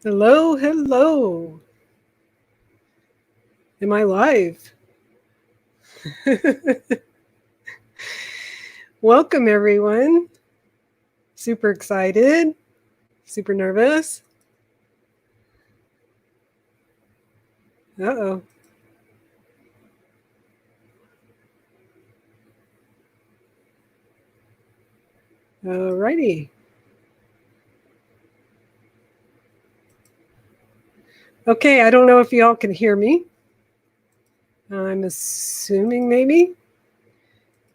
Hello, hello. Am I live? Welcome, everyone. Super excited, super nervous. Uh-oh. Alrighty. Okay, I don't know if y'all can hear me. I'm assuming maybe.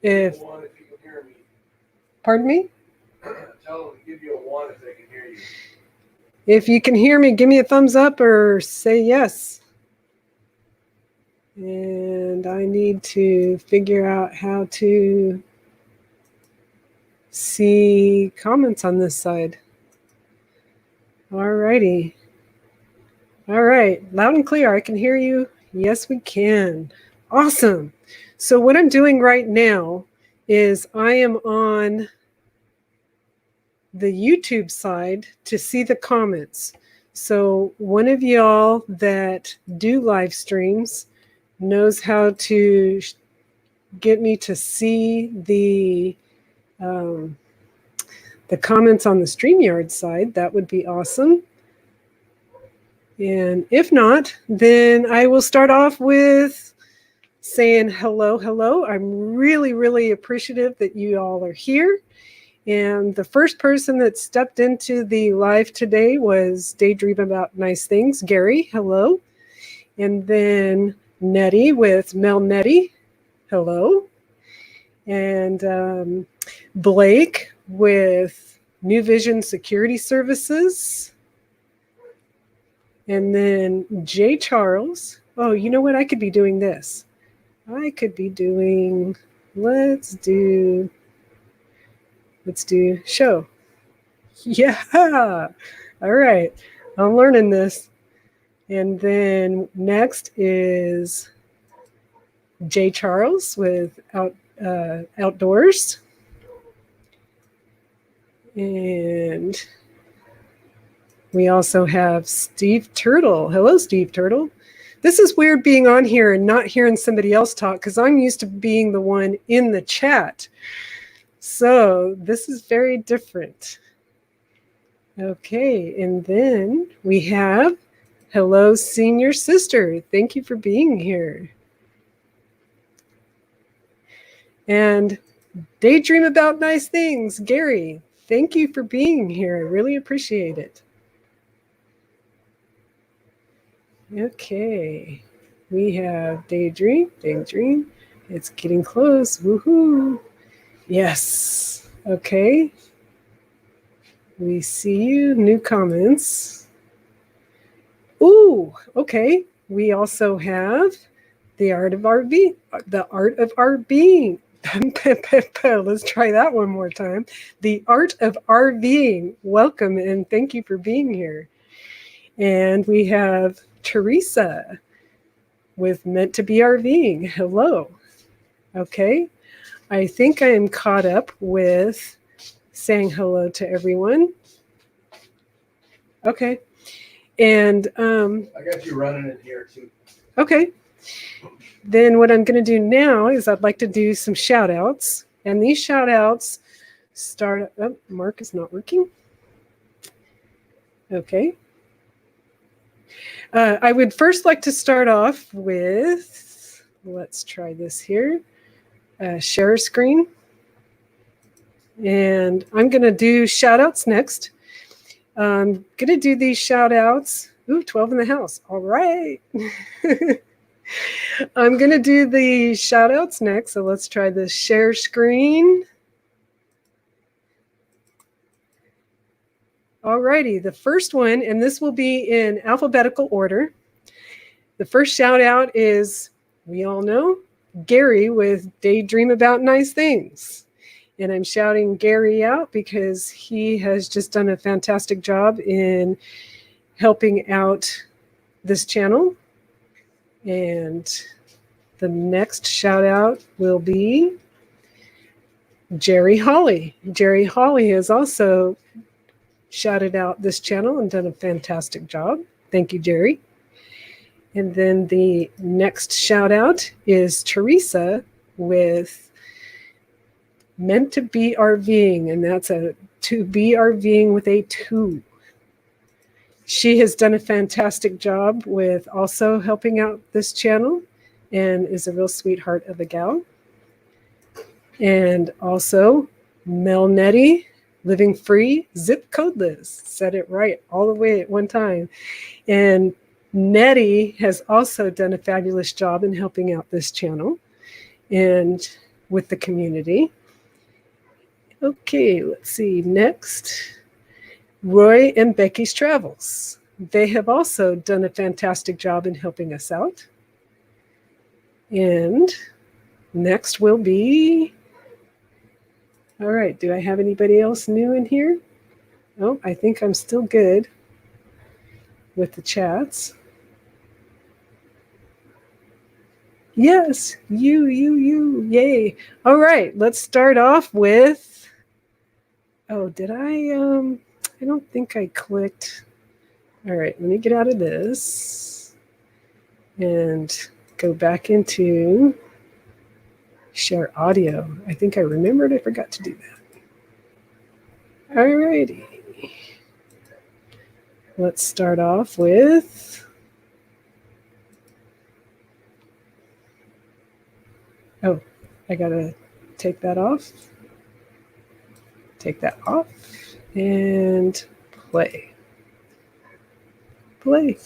If One if you can hear me. Pardon me? Tell them to give you a one if they can hear you. If you can hear me, give me a thumbs up or say yes. And I need to figure out how to see comments on this side. Alrighty. All right, loud and clear. I can hear you. Yes, we can. Awesome. So what I'm doing right now is I am on the YouTube side to see the comments. So one of y'all that do live streams knows how to get me to see the comments on the StreamYard side. That would be awesome. And if not, then I will start off with saying hello, hello. I'm really, really appreciative that you all are here. And the first person that stepped into the live today was Daydream About Nice Things, Gary, hello. And then Nettie with Mel Nettie, hello. And Blake with New Vision Security Services. And then Jay Charles. Oh, you know what? I could be doing this. I could be doing, let's do show. Yeah. All right. I'm learning this. And then next is Jay Charles with Outdoors. And we also have Steve Turtle. Hello, Steve Turtle. This is weird being on here and not hearing somebody else talk because I'm used to being the one in the chat. So this is very different. Okay, and then we have hello, senior sister. Thank you for being here. And Daydream About Nice Things, Gary. Thank you for being here. I really appreciate it. Okay, we have Daydream. It's getting close. Woohoo! Yes. Okay. We see you. New comments. Ooh, okay. We also have the art of our being. The art of our being. Let's try that one more time. The art of our being. Welcome and thank you for being here. And we have Teresa with Meant to Be RVing. Hello. Okay. I think I am caught up with saying hello to everyone. Okay. And I got you running in here too. Okay. Then what I'm going to do now is I'd like to do some shout outs. And these shout outs start. Oh, Mark is not working. Okay. I would first like to start off with, let's try this here, share a screen. And I'm going to do shout outs next. I'm going to do these shout outs. Ooh, 12 in the house. All right. I'm going to do the shout outs next. So let's try the share screen. Alrighty, the first one, and this will be in alphabetical order. The first shout out is, we all know, Gary with Daydream About Nice Things. And I'm shouting Gary out because he has just done a fantastic job in helping out this channel. And the next shout out will be Jerry Hawley. Jerry Hawley has also shouted out this channel and done a fantastic job. Thank you, Jerry. And then the next shout out is Teresa with Meant to Be RVing, and that's a to be RVing with a 2. She has done a fantastic job with also helping out this channel and is a real sweetheart of a gal. And also Mel Nettie, Living Free, Zip Codeless, said it right all the way at one time. And Nettie has also done a fabulous job in helping out this channel and with the community. Okay, let's see. Next, Roy and Becky's Travels. They have also done a fantastic job in helping us out. And next will be, all right, do I have anybody else new in here? Oh, I think I'm still good with the chats. Yes, you, yay. All right, let's start off with, oh, did I don't think I clicked. All right, let me get out of this and go back into share audio. I think I remembered I forgot to do that. All righty. Let's start off with, oh, I gotta take that off. Take that off and play. Play.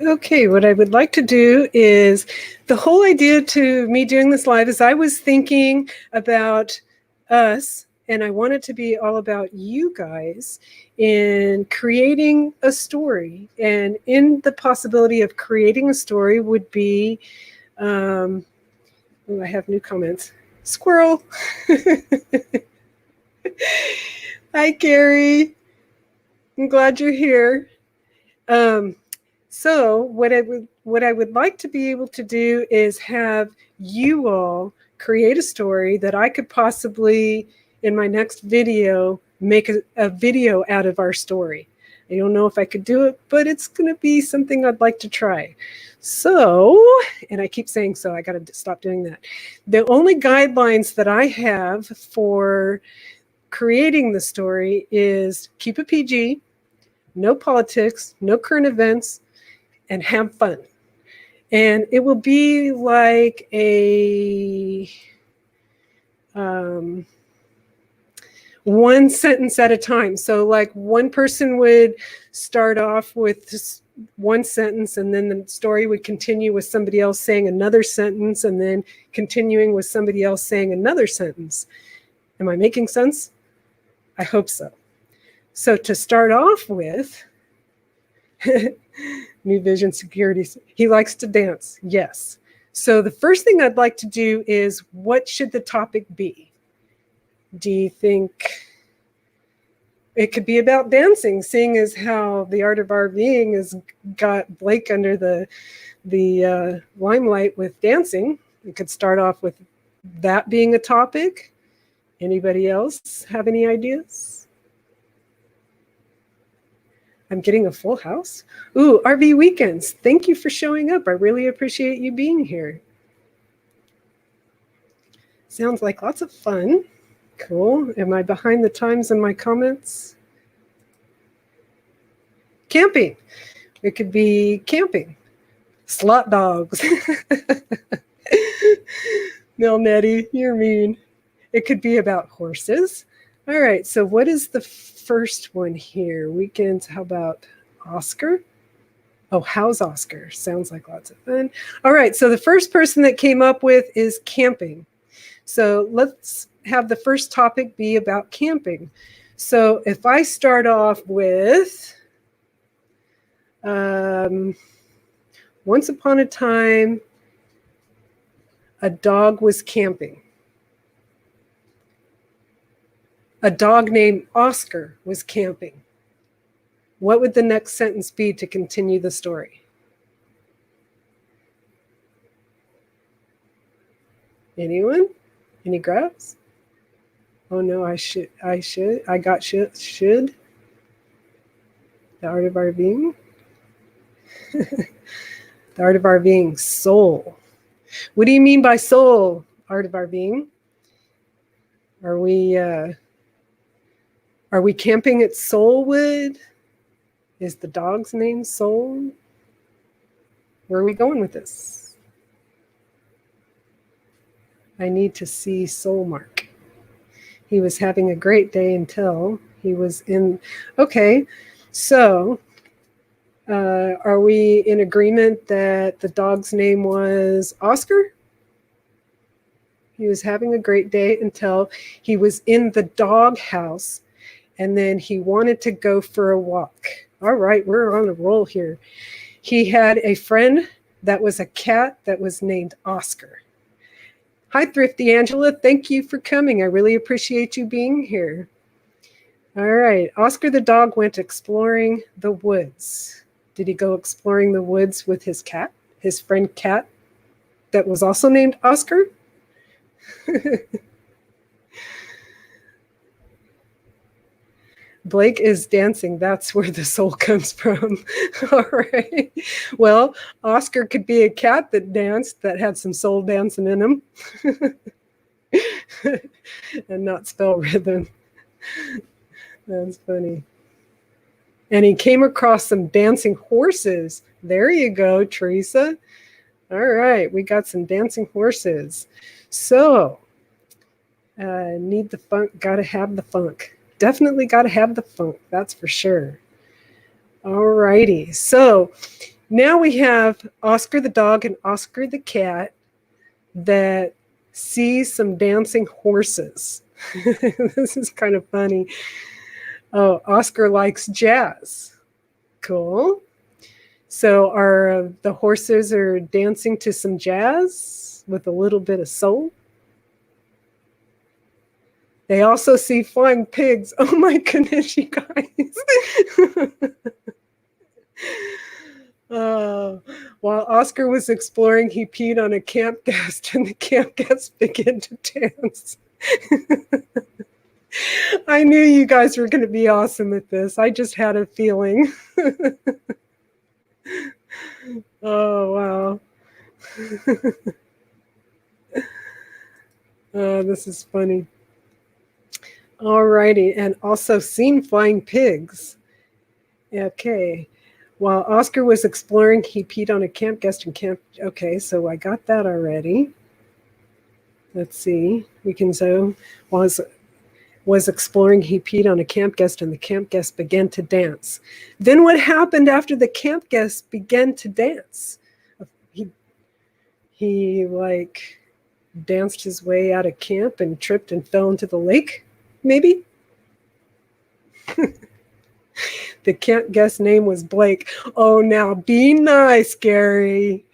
Okay, what I would like to do is, the whole idea to me doing this live is I was thinking about us, and I want it to be all about you guys in creating a story. And in the possibility of creating a story would be, oh, I have new comments. Squirrel. Hi, Gary. I'm glad you're here. So what I would like to be able to do is have you all create a story that I could possibly, in my next video, make a video out of our story. I don't know if I could do it, but it's going to be something I'd like to try. So, and I keep saying so, I got to stop doing that. The only guidelines that I have for creating the story is keep it PG, no politics, no current events, and have fun. And it will be like a one sentence at a time. So like one person would start off with one sentence, and then the story would continue with somebody else saying another sentence, and then continuing with somebody else saying another sentence. Am I making sense? I hope so. So to start off with, New Vision Securities, he likes to dance. Yes. So the first thing I'd like to do is, what should the topic be? Do you think it could be about dancing, seeing as how the art of RVing has got Blake under the limelight with dancing? We could start off with that being a topic. Anybody else have any ideas? I'm getting a full house. Ooh, RV weekends. Thank you for showing up. I really appreciate you being here. Sounds like lots of fun. Cool. Am I behind the times in my comments? Camping. It could be camping. Slot dogs. Mel Nettie, you're mean. It could be about horses. All right, so what is the first one here? Weekends, how about Oscar? Oh, how's Oscar? Sounds like lots of fun. All right, so the first person that came up with is camping. So let's have the first topic be about camping. So if I start off with, once upon a time, a dog was camping. A dog named Oscar was camping. What would the next sentence be to continue the story? Anyone? Any grabs? Oh no, I got should. The art of our being. The art of our being, soul. What do you mean by soul, art of our being? Are we camping at Soulwood? Is the dog's name Soul? Where are we going with this? I need to see Soulmark. He was having a great day until he was in. Okay, so are we in agreement that the dog's name was Oscar? He was having a great day until he was in the dog house, and then he wanted to go for a walk. All right, we're on a roll here. He had a friend that was a cat that was named Oscar. Hi, Thrifty Angela. Thank you for coming. I really appreciate you being here. All right, Oscar the dog went exploring the woods. Did he go exploring the woods with his cat, his friend cat, that was also named Oscar? Blake is dancing. That's where the soul comes from. All right. Well, Oscar could be a cat that danced, that had some soul dancing in him and not spell rhythm. That's funny. And he came across some dancing horses. There you go, Teresa. All right. We got some dancing horses. So, need the funk, got to have the funk. Definitely got to have the funk, that's for sure. All righty. So now we have Oscar the dog and Oscar the cat that see some dancing horses. This is kind of funny. Oh, Oscar likes jazz. Cool. So the horses are dancing to some jazz with a little bit of soul. They also see flying pigs. Oh my goodness, you guys. While Oscar was exploring, he peed on a camp guest and the camp guest began to dance. I knew you guys were going to be awesome at this. I just had a feeling. Oh, wow. Oh, this is funny. All righty, and also seen flying pigs. Okay. While Oscar was exploring, he peed on a camp guest and camp. Okay, so I got that already. Let's see. We can so was exploring, he peed on a camp guest and the camp guest began to dance. Then what happened after the camp guest began to dance? He like danced his way out of camp and tripped and fell into the lake, maybe? The camp guest name was Blake. Oh, now be nice, Gary.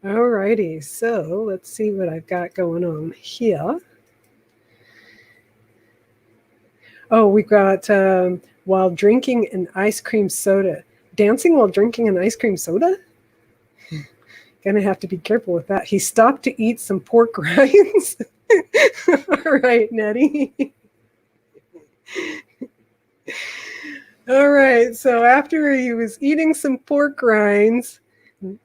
All righty, so let's see what I've got going on here. Oh, we got while drinking an ice cream soda. Dancing while drinking an ice cream soda? Gonna have to be careful with that. He stopped to eat some pork rinds. All right, Nettie. All right, so after he was eating some pork rinds,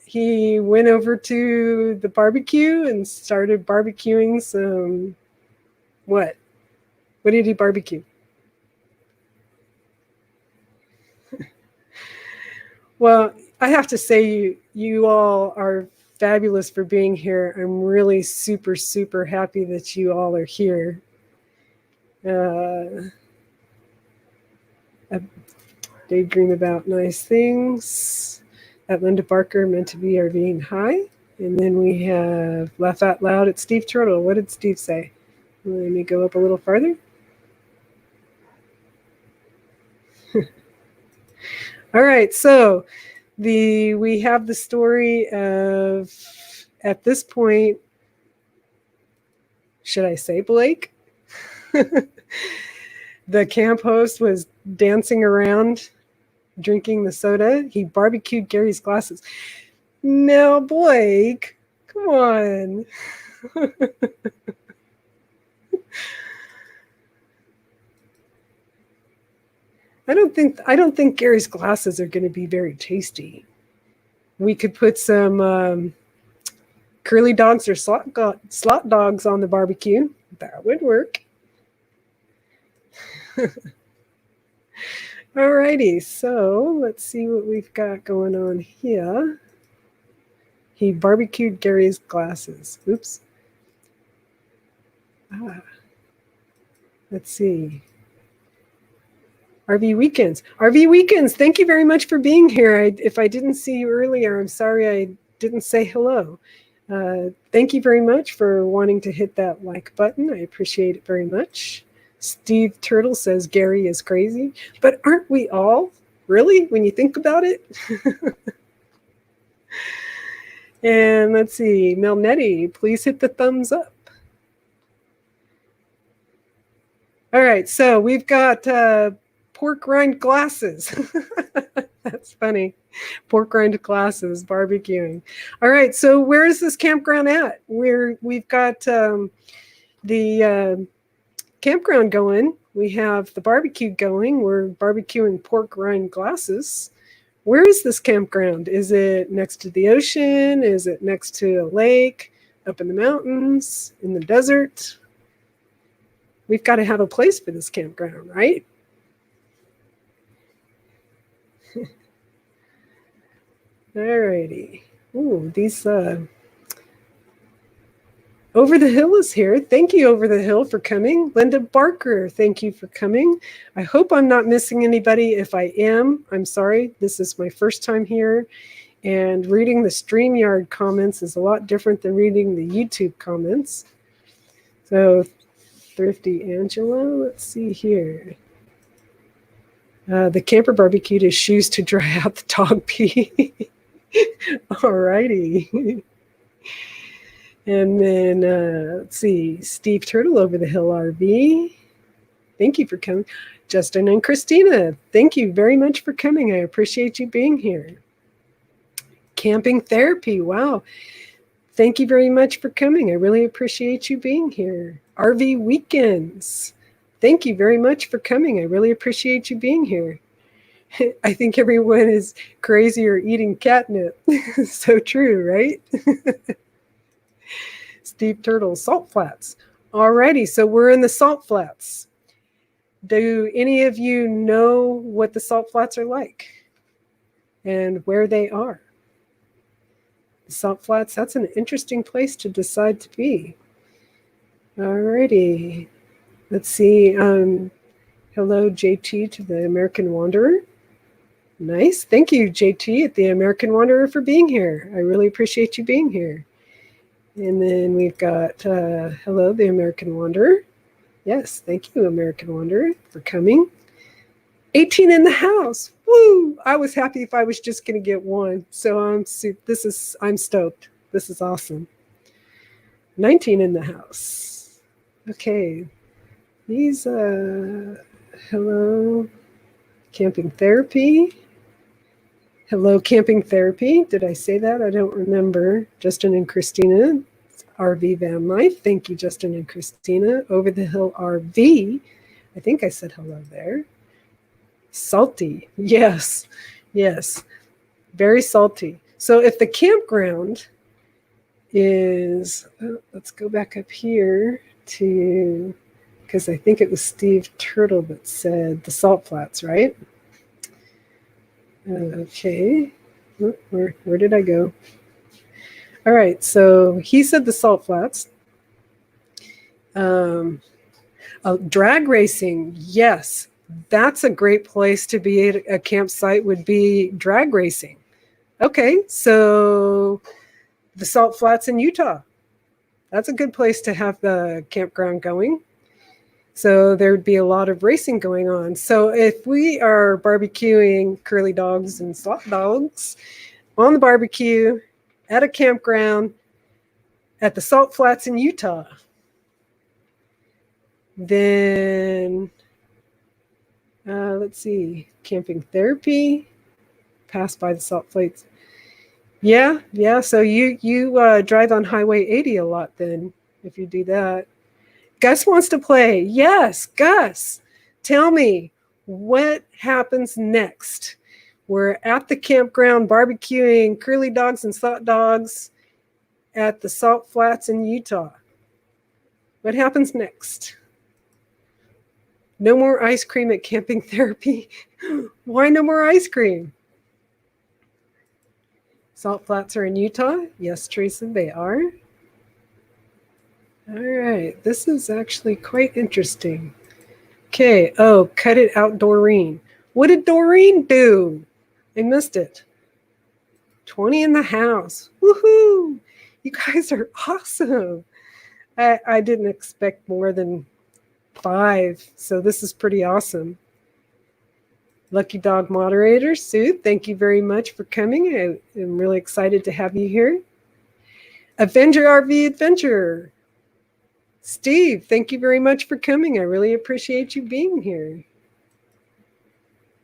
he went over to the barbecue and started barbecuing some, what? What did he barbecue? Well, I have to say you all are fabulous for being here. I'm really super, super happy that you all are here. Daydream about nice things. At Linda Barker, meant to be, are being high. And then we have laugh out loud at Steve Turtle. What did Steve say? Let me go up a little farther. All right, so we have the story of, at this point, Should I say Blake? The camp host was dancing around, drinking the soda. He barbecued Gary's glasses. Now, Blake, come on. I don't think Gary's glasses are going to be very tasty. We could put some curly dogs or slot dogs on the barbecue. That would work. Alrighty, so let's see what we've got going on here. He barbecued Gary's glasses. Oops. Let's see. RV Weekends. RV Weekends, thank you very much for being here. If I didn't see you earlier, I'm sorry I didn't say hello. Thank you very much for wanting to hit that like button. I appreciate it very much. Steve Turtle says Gary is crazy, but aren't we all, really, when you think about it? And let's see, Melnetti, please hit the thumbs up. All right, so we've got pork rind glasses. That's funny. Pork rind glasses, barbecuing. All right, so where is this campground at? We've got the campground going. We have the barbecue going. We're barbecuing pork rind glasses. Where is this campground? Is it next to the ocean? Is it next to a lake? Up in the mountains? In the desert? We've got to have a place for this campground, right? Alrighty. Ooh, these Over the Hill is here. Thank you, Over the Hill, for coming. Linda Barker, thank you for coming. I hope I'm not missing anybody. If I am, I'm sorry. This is my first time here, and reading the StreamYard comments is a lot different than reading the YouTube comments. So, Thrifty Angela, let's see here. The camper barbecued his shoes to dry out the dog pee. All righty. And then, let's see, Steve Turtle, Over the Hill RV. Thank you for coming. Justin and Christina, thank you very much for coming. I appreciate you being here. Camping Therapy, wow. Thank you very much for coming. I really appreciate you being here. RV Weekends, thank you very much for coming. I really appreciate you being here. I think everyone is crazy or eating catnip. So true, right? Steve Turtle, Salt Flats. Alrighty, so we're in the Salt Flats. Do any of you know what the Salt Flats are like and where they are? The Salt Flats, that's an interesting place to decide to be. Alrighty, let's see. Hello, JT to the American Wanderer. Nice. Thank you, JT at the American Wanderer, for being here. I really appreciate you being here. And then we've got, hello, the American Wanderer. Yes, thank you, American Wanderer, for coming. 18 in the house. Woo! I was happy if I was just going to get one. So I'm stoked. This is awesome. 19 in the house. Okay. These, hello, Camping Therapy. Hello, Camping Therapy. Did I say that? I don't remember. Justin and Christina, RV Van Life. Thank you, Justin and Christina. Over the Hill RV. I think I said hello there. Salty. Yes. Yes. Very salty. So if the campground is, let's go back up here to, because I think it was Steve Turtle that said the Salt Flats, right? Okay, where did I go? All right, so he said the Salt Flats. Drag racing, yes, that's a great place to be at a campsite, would be drag racing. Okay, so the Salt Flats in Utah, that's a good place to have the campground going. So there would be a lot of racing going on. So if we are barbecuing curly dogs and slot dogs on the barbecue at a campground at the Salt Flats in Utah, Then, let's see, camping therapy, passed by the salt flats. Yeah. So you drive on Highway 80 a lot then, if you do that. Gus wants to play. Yes, Gus, tell me what happens next. We're at the campground barbecuing curly dogs and salt dogs at the Salt Flats in Utah. What happens next? No more ice cream at camping therapy? Why no more ice cream? Salt Flats are in Utah? Yes, Teresa, they are. All right, this is actually quite interesting. Okay, oh, cut it out, Doreen. What did Doreen do? I missed it. 20 in the house. Woohoo! You guys are awesome. I didn't expect more than 5, so this is pretty awesome. Lucky Dog moderator, Sue, thank you very much for coming. I am really excited to have you here. Avenger RV Adventure. Steve, thank you very much for coming. I really appreciate you being here.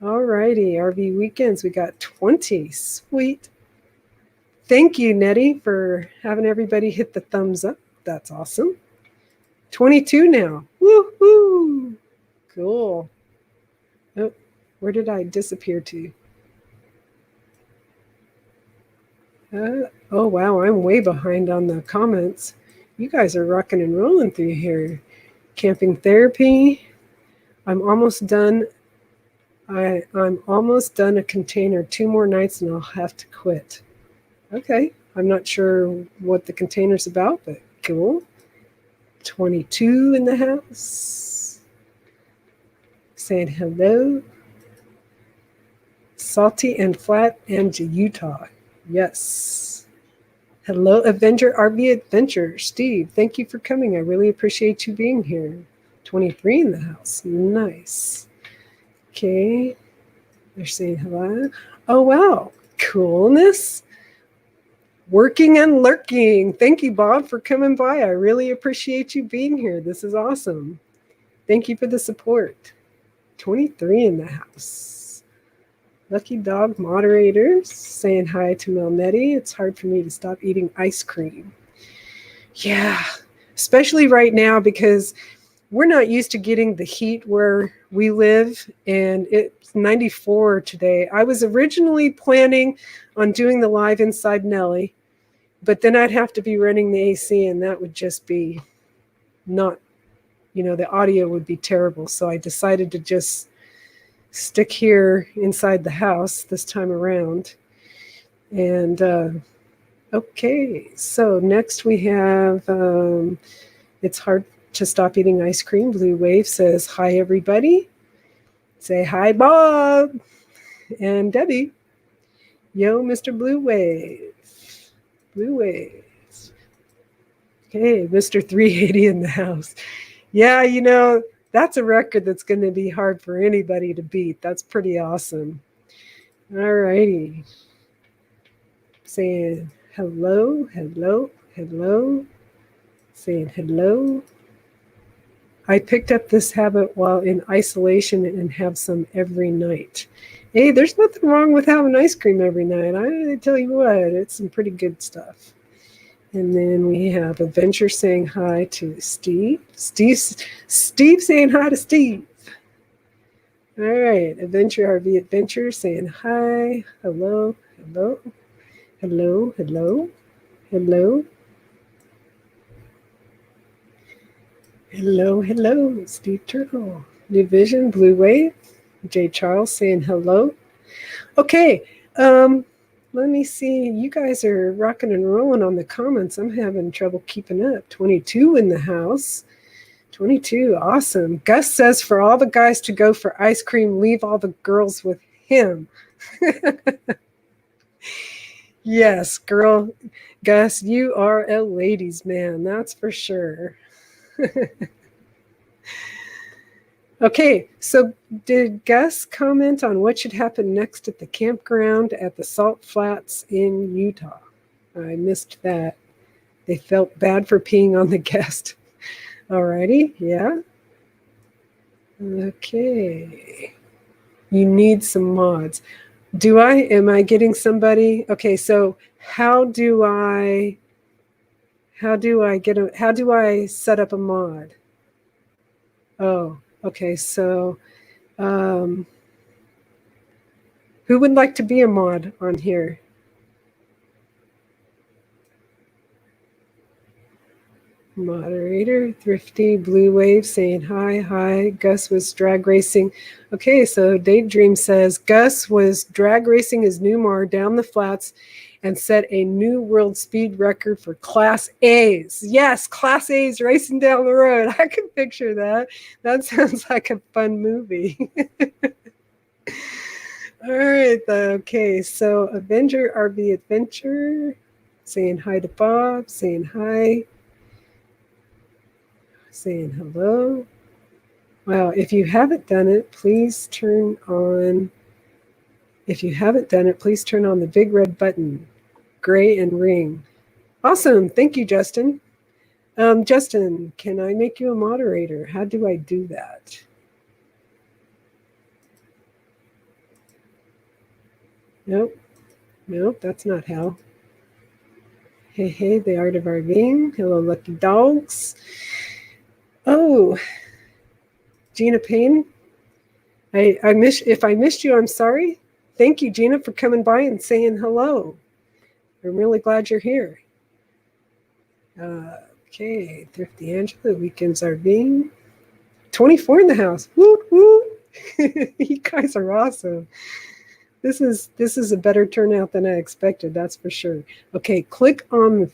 All righty, RV Weekends, we got 20. Sweet. Thank you, Nettie, for having everybody hit the thumbs up. That's awesome. 22 now. Woohoo! Cool. Oh, where did I disappear to? Oh, wow, I'm way behind on the comments. You guys are rocking and rolling through here. Camping therapy. I'm almost done. I'm almost done a container. 2 more nights and I'll have to quit. Okay. I'm not sure what the container's about, but cool. 22 in the house. Saying hello. Salty and Flat and Utah. Yes. Hello, Avenger RV Adventure. Steve, thank you for coming. I really appreciate you being here. 23 in the house. Nice. Okay. They're saying hello. Oh, wow. Coolness. Working and lurking. Thank you, Bob, for coming by. I really appreciate you being here. This is awesome. Thank you for the support. 23 in the house. Lucky Dog moderators saying hi to Melnetti. It's hard for me to stop eating ice cream. Yeah, especially right now because we're not used to getting the heat where we live, and it's 94 today. I was originally planning on doing the live inside Nelly, but then I'd have to be running the AC, and that would just be not, the audio would be terrible. So I decided to just stick here inside the house this time around. And okay, so next we have It's Hard to Stop Eating Ice Cream. Blue Wave says, hi, everybody. Say hi, Bob and Debbie. Yo, Mr. Blue Wave. Blue Wave. Okay, Mr. 380 in the house. Yeah, that's a record that's going to be hard for anybody to beat. That's pretty awesome. All righty. Saying hello, hello, hello. Saying hello. I picked up this habit while in isolation and have some every night. Hey, there's nothing wrong with having ice cream every night. I tell you what, it's some pretty good stuff. And then we have Adventure saying hi to Steve. Steve saying hi to Steve. All right, Adventure RV Adventure saying hi. Hello, hello, hello, hello, hello. Hello, hello, Steve Turtle. New Vision, Blue Wave. Jay Charles saying hello. Okay, let me see. You guys are rocking and rolling on the comments. I'm having trouble keeping up. 22 in the house. 22, awesome. Gus says for all the guys to go for ice cream, leave all the girls with him. Yes, girl. Gus, you are a ladies' man. That's for sure. Okay, so did Gus comment on what should happen next at the campground at the Salt Flats in Utah? I missed that. They felt bad for peeing on the guest. Alrighty, yeah. Okay. You need some mods. Am I getting somebody? Okay, so how do I set up a mod? Oh, okay, so who would like to be a mod on here? Moderator, Thrifty, Blue Wave saying hi, hi. Gus was drag racing. Okay, so Daydream says Gus was drag racing his Newmar down the flats and set a new world speed record for Class A's. Yes, Class A's racing down the road. I can picture that. That sounds like a fun movie. All right, okay, so Avenger RV Adventure saying hi to Bob, saying hi. Saying hello. Wow, if you haven't done it, please turn on the big red button, gray and ring. Awesome. Thank you, Justin. Justin, can I make you a moderator? How do I do that? Nope, that's not how. Hey, the art of our being. Hello, lucky dogs. Oh, Gina Payne. If I missed you, I'm sorry. Thank you, Gina, for coming by and saying hello. I'm really glad you're here. Okay, Thrifty Angela, Weekends are being 24 in the house. Woo woo! You guys are awesome. This is a better turnout than I expected. That's for sure. Okay, click on the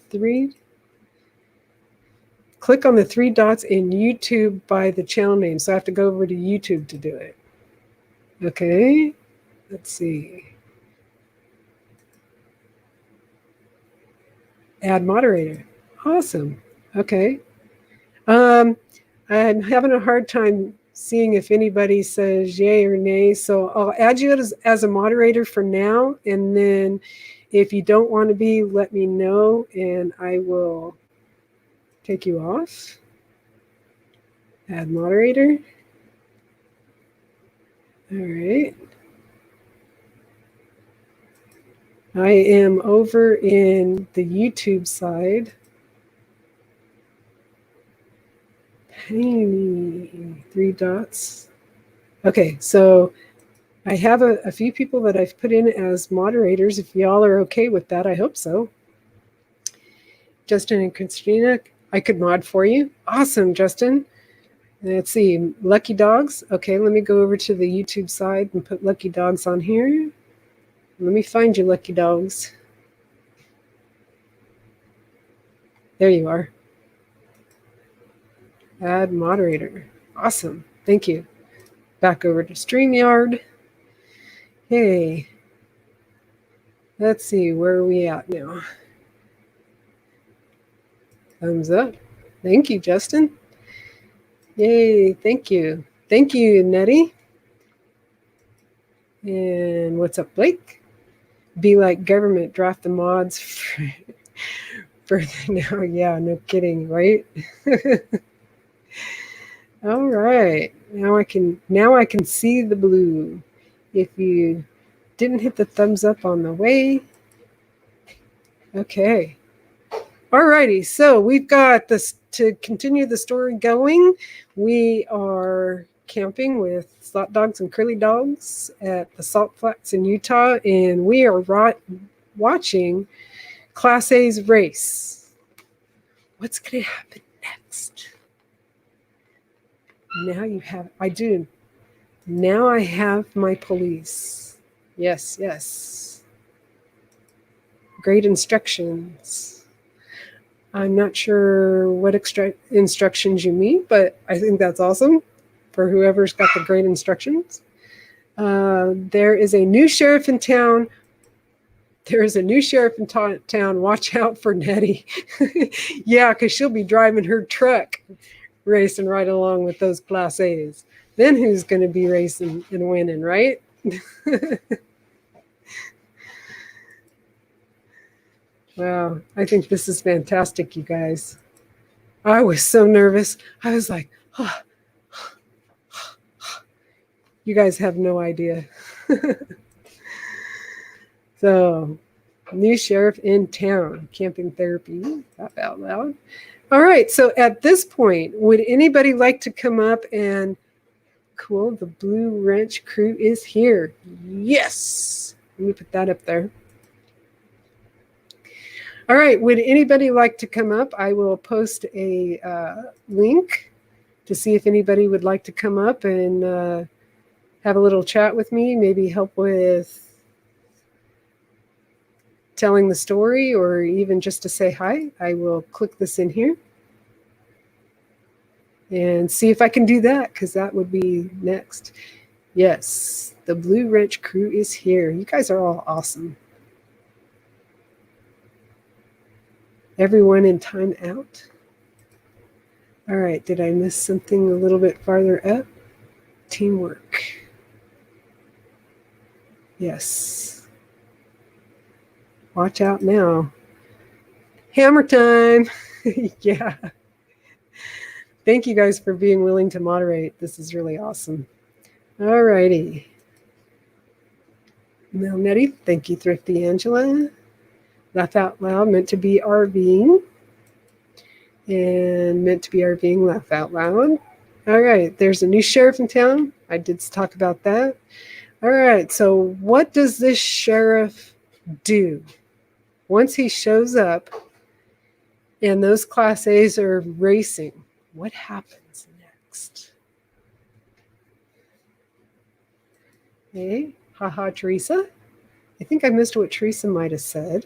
three dots in YouTube by the channel name. So I have to go over to YouTube to do it. Okay, let's see. Add moderator. Awesome. Okay. I'm having a hard time seeing if anybody says yay or nay. So I'll add you as a moderator for now. And then if you don't want to be, let me know and I will take you off. Add moderator. All right. I am over in the YouTube side. Tiny 3 dots. Okay, so I have a few people that I've put in as moderators. If y'all are okay with that, I hope so. Justin and Christina, I could mod for you. Awesome, Justin. Let's see, Lucky Dogs. Okay, let me go over to the YouTube side and put Lucky Dogs on here. Let me find you, Lucky Dogs. There you are. Add moderator. Awesome. Thank you. Back over to StreamYard. Hey. Let's see, where are we at now? Thumbs up. Thank you, Justin. Yay, thank you. Thank you, Nettie. And what's up, Blake? Be like government, draft the mods for now. Yeah, no kidding, right? All right. Now I can see the blue. If you didn't hit the thumbs up on the way. Okay. All righty. So we've got this to continue the story going. We are camping with Slot Dogs and Curly Dogs at the Salt Flats in Utah, and we are watching Class A's race. What's going to happen next? Now I have my police. Yes. Great instructions. I'm not sure what instructions you mean, but I think that's awesome for whoever's got the great instructions. There is a new sheriff in town. Watch out for Nettie. Yeah, because she'll be driving her truck, racing right along with those Class A's. Then who's going to be racing and winning, right? Wow, I think this is fantastic, you guys. I was so nervous. I was like, You guys have no idea. So, new sheriff in town, camping therapy, laugh out loud. All right, so at this point, would anybody like to come up and, cool, the Blue Wrench crew is here. Yes. Let me put that up there. All right, would anybody like to come up? I will post a link to see if anybody would like to come up and have a little chat with me, maybe help with telling the story or even just to say hi. I will click this in here and see if I can do that, because that would be next. Yes, the Blue Wrench crew is here. You guys are all awesome. Everyone in timeout. All right, did I miss something a little bit farther up? Teamwork. Yes. Watch out now. Hammer time. Yeah. Thank you guys for being willing to moderate. This is really awesome. All righty. Mel Nettie, thank you, Thrifty Angela. Laugh out loud, meant to be RVing. And meant to be RVing, laugh out loud. All right, there's a new sheriff in town. I did talk about that. All right, so what does this sheriff do? Once he shows up and those Class A's are racing, what happens next? Hey, haha, Teresa. I think I missed what Teresa might have said.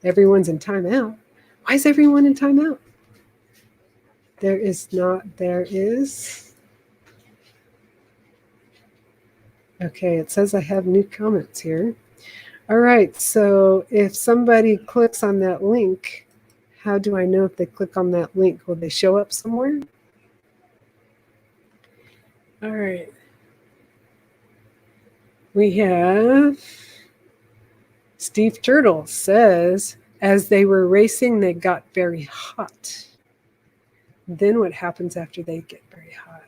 Everyone's in timeout. Why is everyone in timeout? There is not, there is. Okay, it says I have new comments here. All right, so if somebody clicks on that link, how do I know if they click on that link? Will they show up somewhere? All right. We have Steve Turtle says, as they were racing, they got very hot. Then what happens after they get very hot?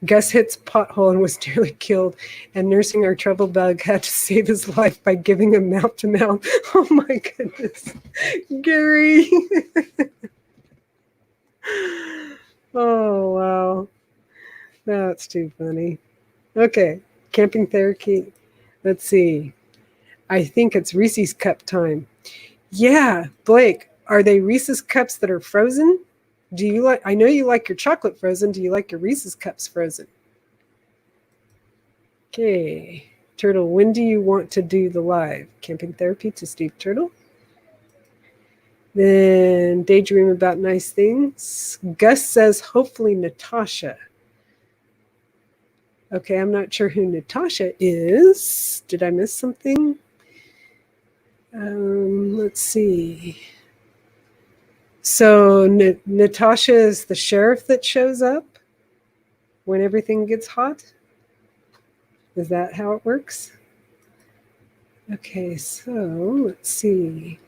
Gus hits a pothole and was nearly killed, and nursing our trouble bug had to save his life by giving him mouth-to-mouth. Oh my goodness. Gary. Oh, wow. That's too funny. Okay, camping therapy. Let's see. I think it's Reese's cup time. Yeah, Blake, are they Reese's cups that are frozen? Do you like, I know you like your chocolate frozen. Do you like your Reese's cups frozen? Okay, Turtle, when do you want to do the live? Camping therapy to Steve Turtle. Then daydream about nice things. Gus says, hopefully Natasha. Okay, I'm not sure who Natasha is. Did I miss something? Let's see. So Natasha is the sheriff that shows up when everything gets hot? Is that how it works? Okay, so let's see.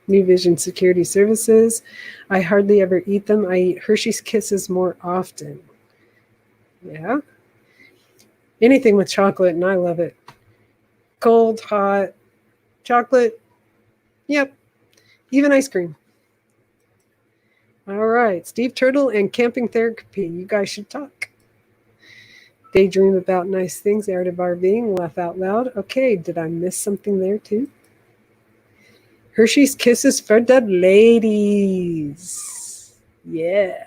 New Vision Security Services. I hardly ever eat them. I eat Hershey's Kisses more often. Yeah. Anything with chocolate, and I love it. Cold, hot, chocolate. Yep. Even ice cream. All right. Steve Turtle and camping therapy. You guys should talk. Daydream about nice things. The art of RVing. Laugh out loud. Okay. Did I miss something there too? Hershey's Kisses for the ladies. Yeah.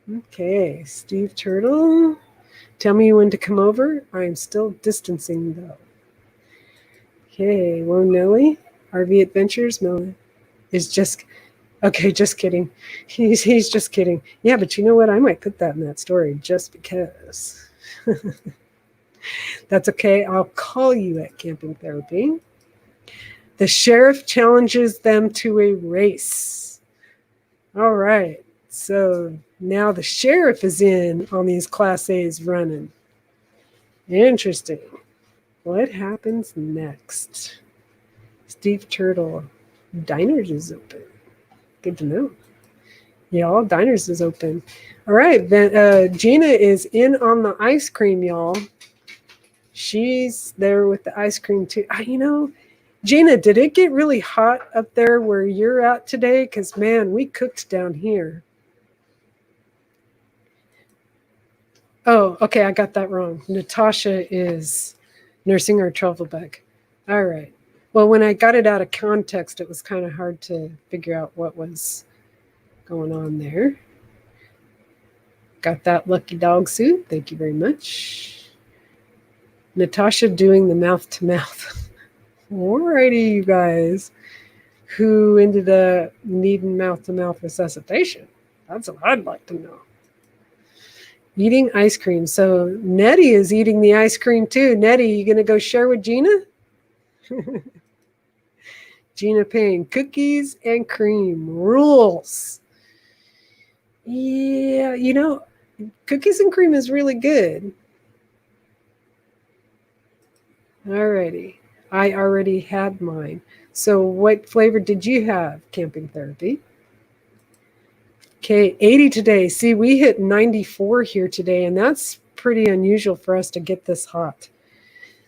Okay. Steve Turtle. Tell me when to come over. I'm still distancing though. Okay. Whoa, Nelly. RV Adventures. Melon is just... Okay, just kidding. He's just kidding. Yeah, but you know what? I might put that in that story just because. That's okay. I'll call you at camping therapy. The sheriff challenges them to a race. All right. So now the sheriff is in on these Class A's running. Interesting. What happens next? Steve Turtle. Diners is open. Good to know. Yeah, all Diners is open. All right, then Gina is in on the ice cream, y'all. She's there with the ice cream too. Gina, did it get really hot up there where you're at today? Because, man, we cooked down here. Oh, okay, I got that wrong. Natasha is nursing her travel bag. All right. Well, when I got it out of context, it was kind of hard to figure out what was going on there. Got that lucky dog suit. Thank you very much. Natasha doing the mouth to mouth. Alrighty, you guys. Who ended up needing mouth to mouth resuscitation? That's what I'd like to know. Eating ice cream. So Nettie is eating the ice cream too. Nettie, you going to go share with Gina? Gina Payne, cookies and cream rules. Yeah, cookies and cream is really good. Alrighty. I already had mine. So what flavor did you have, Camping Therapy? Okay, 80 today. See, we hit 94 here today, and that's pretty unusual for us to get this hot.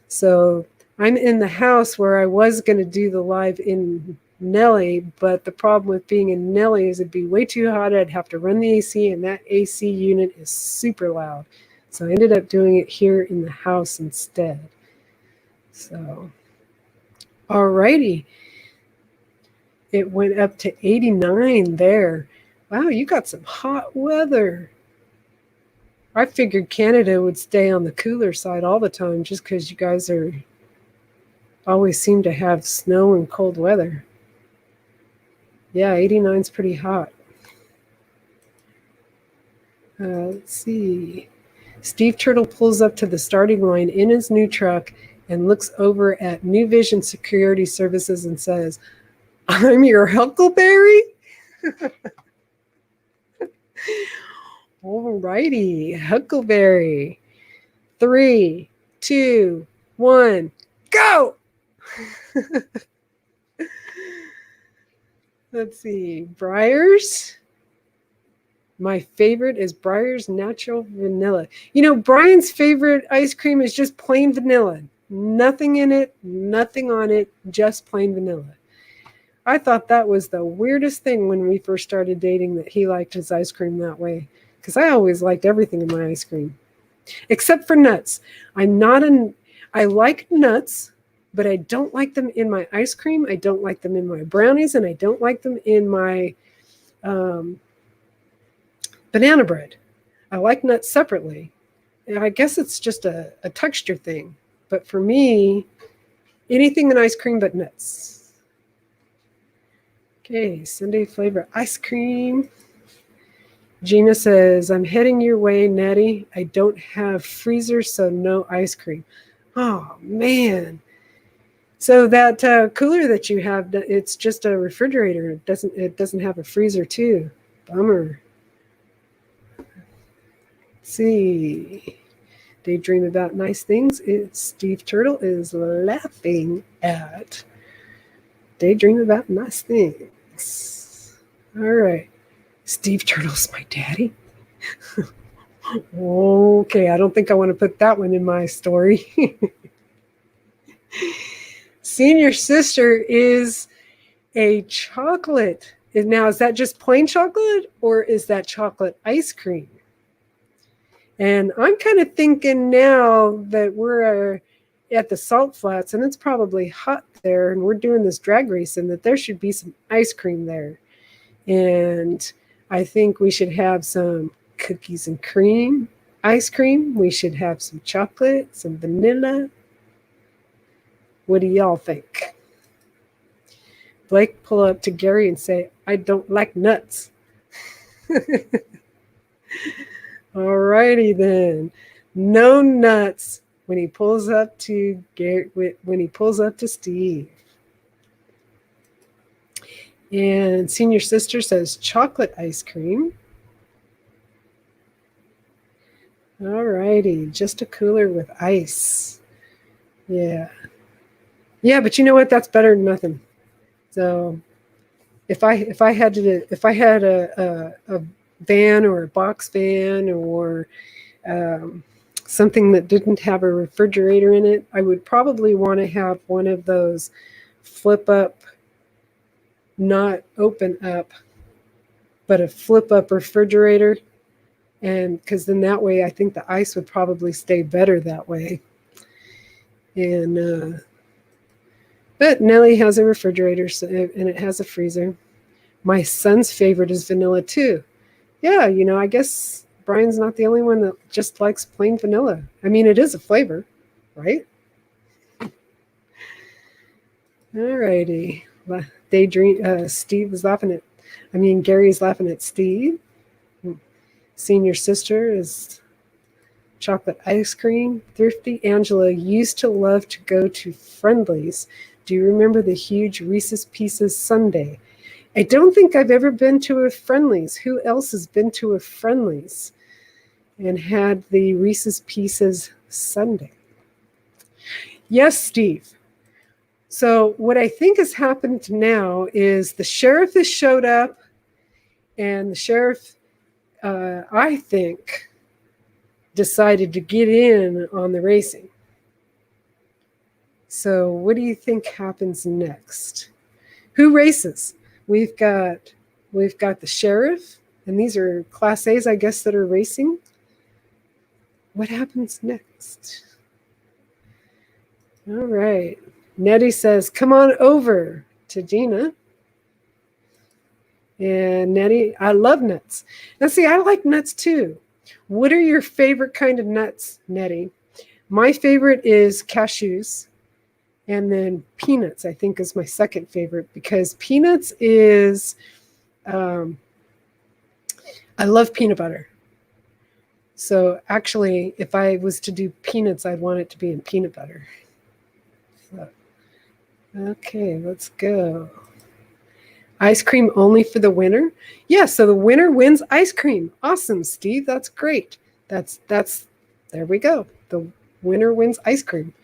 So I'm in the house where I was going to do the live in Nelly, but the problem with being in Nelly is it'd be way too hot. I'd have to run the AC, and that AC unit is super loud. So I ended up doing it here in the house instead. So, alrighty. It went up to 89 there. Wow, you got some hot weather. I figured Canada would stay on the cooler side all the time just because you guys always seem to have snow and cold weather. Yeah, 89 is pretty hot. Let's see. Steve Turtle pulls up to the starting line in his new truck and looks over at New Vision Security Services and says, "I'm your Huckleberry?" All righty, Huckleberry. 3, 2, 1, go! Let's see, Breyers. My favorite is Breyers Natural Vanilla. Brian's favorite ice cream is just plain vanilla. Nothing in it, nothing on it, just plain vanilla. I thought that was the weirdest thing when we first started dating, that he liked his ice cream that way. Because I always liked everything in my ice cream. Except for nuts. I like nuts, but I don't like them in my ice cream. I don't like them in my brownies, and I don't like them in my banana bread. I like nuts separately. And I guess it's just a texture thing. But for me, anything in ice cream but nuts. Okay, Sunday flavor ice cream. Gina says, "I'm heading your way, Nettie. I don't have freezer, so no ice cream." Oh, man. So that cooler that you have, it's just a refrigerator. It doesn't have a freezer too. Bummer. Let's see. Daydream about nice things. Steve Turtle is laughing at Daydream about nice things. All right. Steve Turtle's my daddy. Okay, I don't think I want to put that one in my story. Senior sister is a chocolate. Now, is that just plain chocolate, or is that chocolate ice cream? And I'm kind of thinking now that we're at the Salt Flats, and it's probably hot there, and we're doing this drag racing, that there should be some ice cream there. And I think we should have some cookies and cream ice cream. We should have some chocolate, some vanilla. What do y'all think? Blake, pull up to Gary and say, "I don't like nuts." Alrighty then. No nuts when he pulls up to Steve. And senior sister says chocolate ice cream. Alrighty, just a cooler with ice. Yeah. Yeah, but you know what? That's better than nothing. So if I had a van or a box van or something that didn't have a refrigerator in it, I would probably want to have one of those flip up, not open up, but a flip up refrigerator. And because then that way, I think the ice would probably stay better that way. And but Nellie has a refrigerator, and it has a freezer. My son's favorite is vanilla too. Yeah, I guess Brian's not the only one that just likes plain vanilla. I mean, it is a flavor, right? All righty. Daydream. Steve is laughing at. Gary's laughing at Steve. Senior sister is chocolate ice cream. Thrifty Angela used to love to go to Friendly's. Do you remember the huge Reese's Pieces sundae? I don't think I've ever been to a Friendly's. Who else has been to a Friendly's and had the Reese's Pieces sundae? Yes, Steve. So what I think has happened now is the sheriff has showed up, and the sheriff, I think, decided to get in on the racing. So what do you think happens next? Who races? We've got the sheriff, and these are Class A's, I guess, that are racing. What happens next? All right. Nettie says, come on over to Gina. And Nettie, I love nuts. Now, see, I like nuts too. What are your favorite kind of nuts, Nettie? My favorite is cashews. And then peanuts, I think, is my second favorite, because peanuts is, I love peanut butter. So actually, if I was to do peanuts, I'd want it to be in peanut butter. So, okay, let's go. Ice cream only for the winner? Yeah, so the winner wins ice cream. Awesome, Steve. That's great. That's there we go. The winner wins ice cream.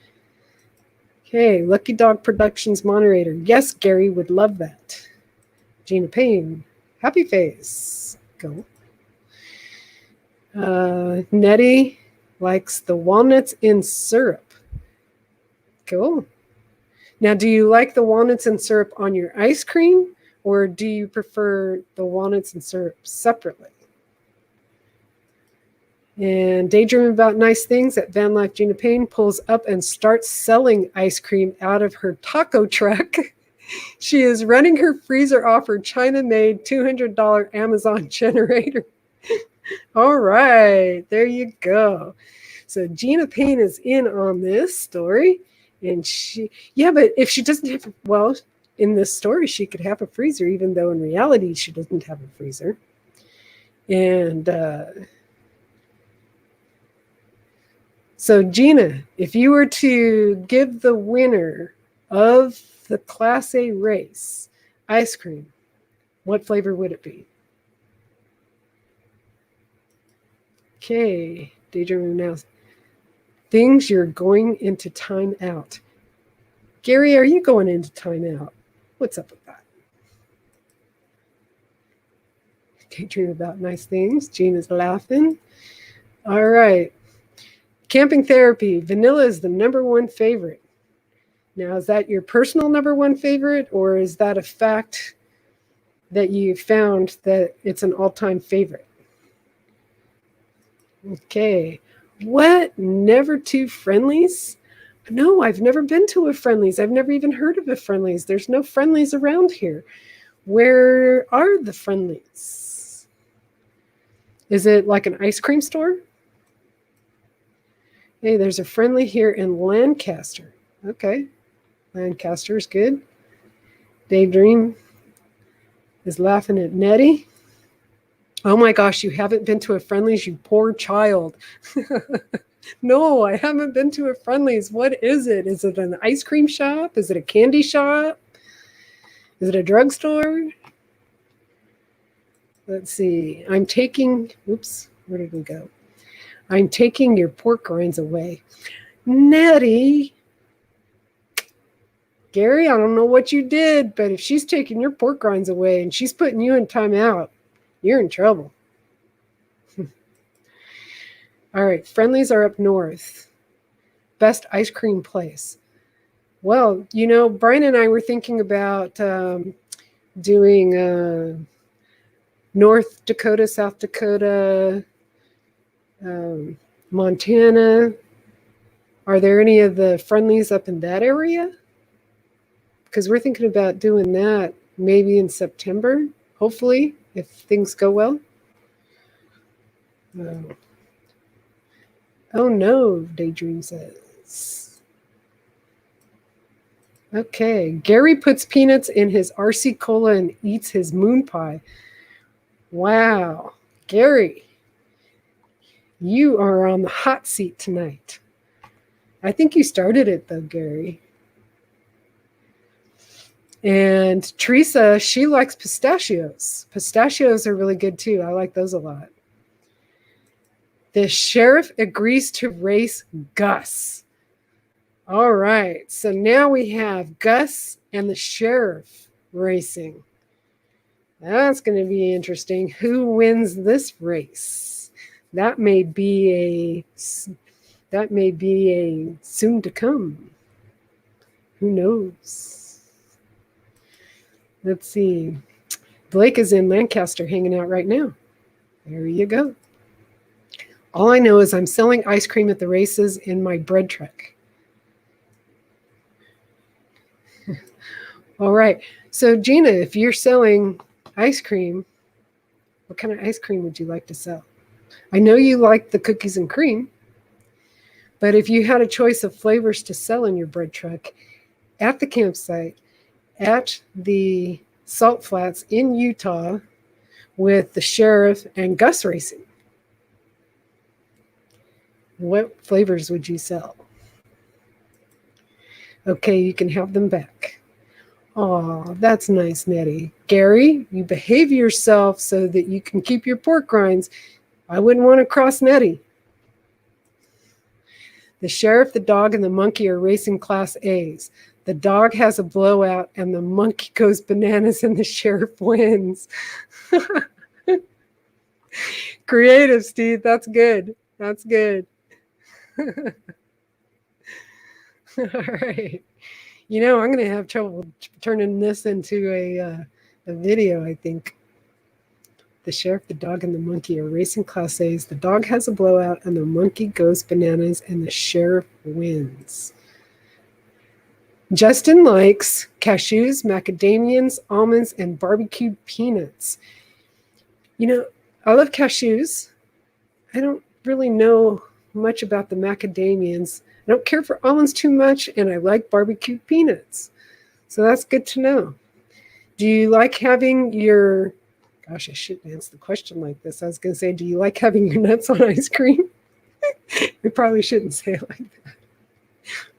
Okay, Lucky Dog Productions moderator. Yes, Gary would love that. Gina Payne, happy face. Go. Nettie likes the walnuts in syrup. Cool. Now, do you like the walnuts and syrup on your ice cream, or do you prefer the walnuts and syrup separately? And Daydream About Nice Things at Van Life Gina Payne pulls up and starts selling ice cream out of her taco truck. She is running her freezer off her China-made $200 Amazon generator. All right, there you go. So Gina Payne is in on this story. And but if she doesn't have, in this story, she could have a freezer, even though in reality she doesn't have a freezer. And so Gina, if you were to give the winner of the Class A race ice cream, what flavor would it be? Okay, Daydreaming now. Things you're going into timeout. Gary, are you going into timeout? What's up with that? Daydream About Nice Things. Gina's laughing. All right. Camping therapy. Vanilla is the #1 favorite. Now, is that your personal #1 favorite, or is that a fact that you found that it's an all-time favorite? Okay. What? Never to Friendly's? No, I've never been to a Friendly's. I've never even heard of a Friendly's. There's no Friendly's around here. Where are the Friendly's? Is it like an ice cream store? Hey, there's a Friendly here in Lancaster. Okay. Lancaster is good. Daydream is laughing at Nettie. Oh my gosh, you haven't been to a Friendly's, you poor child. No, I haven't been to a Friendly's. What is it? Is it an ice cream shop? Is it a candy shop? Is it a drugstore? Let's see. Where did we go? I'm taking your pork rinds away. Nettie. Gary, I don't know what you did, but if she's taking your pork rinds away and she's putting you in timeout, you're in trouble. All right, friendlies are up north. Best ice cream place. Well, Brian and I were thinking about doing North Dakota, South Dakota, Montana. Are there any of the friendlies up in that area? Because we're thinking about doing that maybe in September, hopefully, if things go well. Oh no, Daydream says. Okay, Gary puts peanuts in his RC Cola and eats his moon pie. Wow, Gary, you are on the hot seat tonight. I think you started it though, Gary. And Teresa, she likes pistachios. Pistachios are really good too. I like those a lot. The sheriff agrees to race Gus. All right, so now we have Gus and the sheriff racing. That's going to be interesting. Who wins this race? That may be a soon to come. Who knows? Let's see. Blake is in Lancaster hanging out right now. There you go. All I know is I'm selling ice cream at the races in my bread truck. All right. So, Gina, if you're selling ice cream, what kind of ice cream would you like to sell? I know you like the cookies and cream, but if you had a choice of flavors to sell in your bread truck at the campsite, at the Salt Flats in Utah with the sheriff and Gus racing, what flavors would you sell? Okay, you can have them back. Oh, that's nice, Nettie. Gary, you behave yourself so that you can keep your pork rinds. I wouldn't want to cross Nettie. The sheriff, the dog, and the monkey are racing Class A's. The dog has a blowout, and the monkey goes bananas, and the sheriff wins. Creative, Steve. That's good. That's good. All right. I'm going to have trouble turning this into a video, I think. The sheriff, the dog, and the monkey are racing Class A's. The dog has a blowout, and the monkey goes bananas, and the sheriff wins. Justin likes cashews, macadamians, almonds, and barbecued peanuts. I love cashews. I don't really know much about the macadamians. I don't care for almonds too much, and I like barbecued peanuts. So that's good to know. Do you like having your... Gosh, I shouldn't answer the question like this. I was going to say, do you like having your nuts on ice cream? I probably shouldn't say it like that.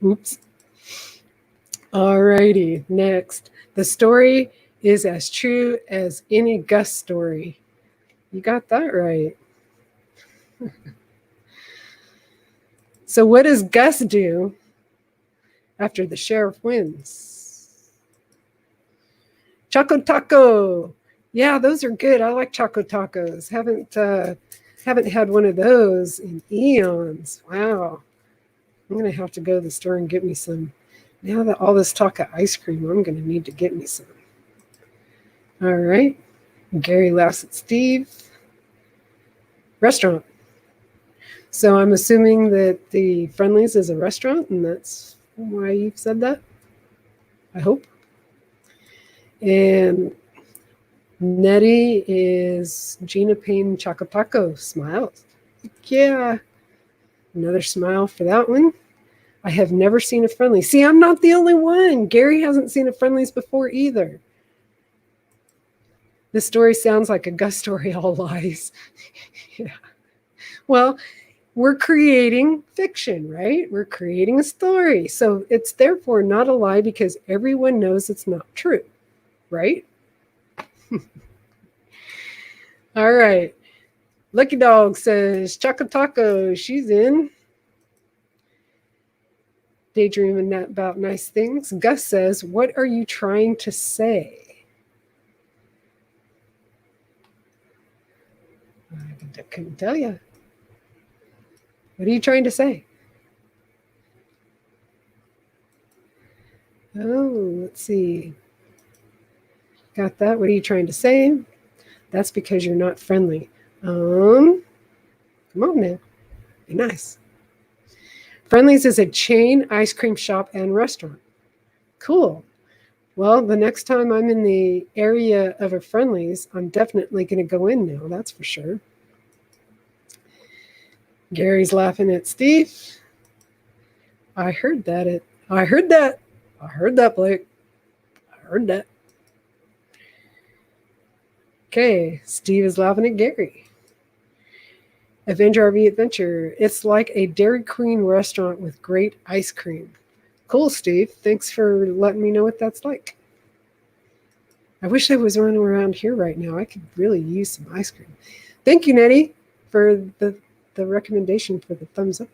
Oops. All righty, next. The story is as true as any Gus story. You got that right. So what does Gus do after the sheriff wins? Choco Taco. Yeah, those are good. I like Choco Tacos. Haven't had one of those in eons. Wow. I'm going to have to go to the store and get me some. Now that all this talk of ice cream, I'm going to need to get me some. All right. Gary laughs at Steve. Restaurant. So I'm assuming that the Friendlies is a restaurant, and that's why you've said that. I hope. And Nettie is Gina Payne Choco Taco. Smiles. Yeah. Another smile for that one. I have never seen a Friendly. See, I'm not the only one. Gary hasn't seen a Friendlies before either. This story sounds like a Gus story, all lies. Yeah. Well, we're creating fiction, right? We're creating a story. So it's therefore not a lie because everyone knows it's not true, right? All right. Lucky Dog says, Choco Taco, she's in. daydreaming about nice things. Gus says, what are you trying to say? I couldn't tell you. What are you trying to say? Oh, let's see. Got that? What are you trying to say? That's because you're not friendly. Come on now. Be nice. Friendly's is a chain ice cream shop and restaurant. Cool. Well, the next time I'm in the area of a Friendly's, I'm definitely going to go in now. That's for sure. Gary's laughing at Steve. I heard that, Blake. I heard that. Okay, Steve is laughing at Gary. Avenger RV Adventure. It's like a Dairy Queen restaurant with great ice cream. Cool, Steve. Thanks for letting me know what that's like. I wish I was running around here right now. I could really use some ice cream. Thank you, Nettie, for the recommendation for the thumbs up.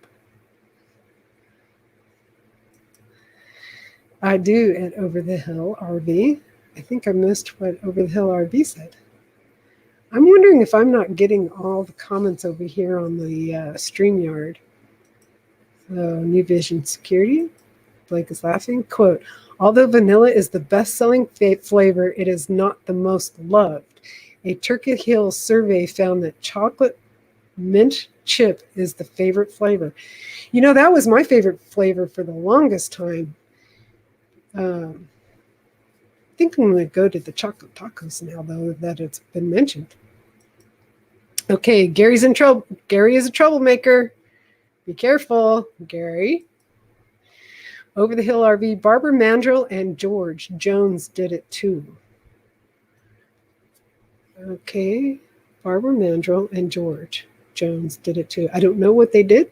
I do at Over the Hill RV. I think I missed what Over the Hill RV said. I'm wondering if I'm not getting all the comments over here on the StreamYard. So, New Vision Security. Blake is laughing. Quote, although vanilla is the best-selling flavor, it is not the most loved. A Turkey Hill survey found that chocolate mint chip is the favorite flavor. You know, that was my favorite flavor for the longest time. I think I'm going to go to the chocolate tacos now, though, that it's been mentioned. Okay, Gary's in trouble. Gary is a troublemaker. Be careful, Gary. Over the Hill RV, Barbara Mandrell and George Jones did it too. Okay, Barbara Mandrell and George Jones did it too. I don't know what they did,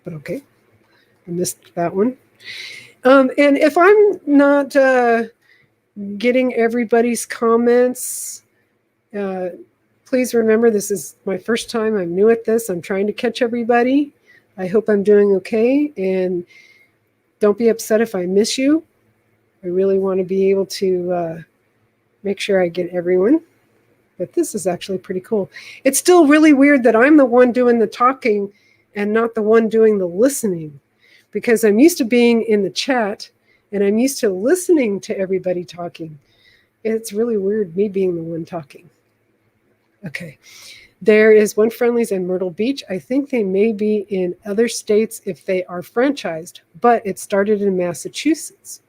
but okay. I missed that one. And if I'm not getting everybody's comments, please remember this is my first time. I'm new at this. I'm trying to catch everybody. I hope I'm doing okay. And don't be upset if I miss you. I really want to be able to make sure I get everyone. But this is actually pretty cool. It's still really weird that I'm the one doing the talking and not the one doing the listening, because I'm used to being in the chat and I'm used to listening to everybody talking. It's really weird me being the one talking. Okay. There is one Friendly's in Myrtle Beach. I think they may be in other states if they are franchised, but it started in Massachusetts.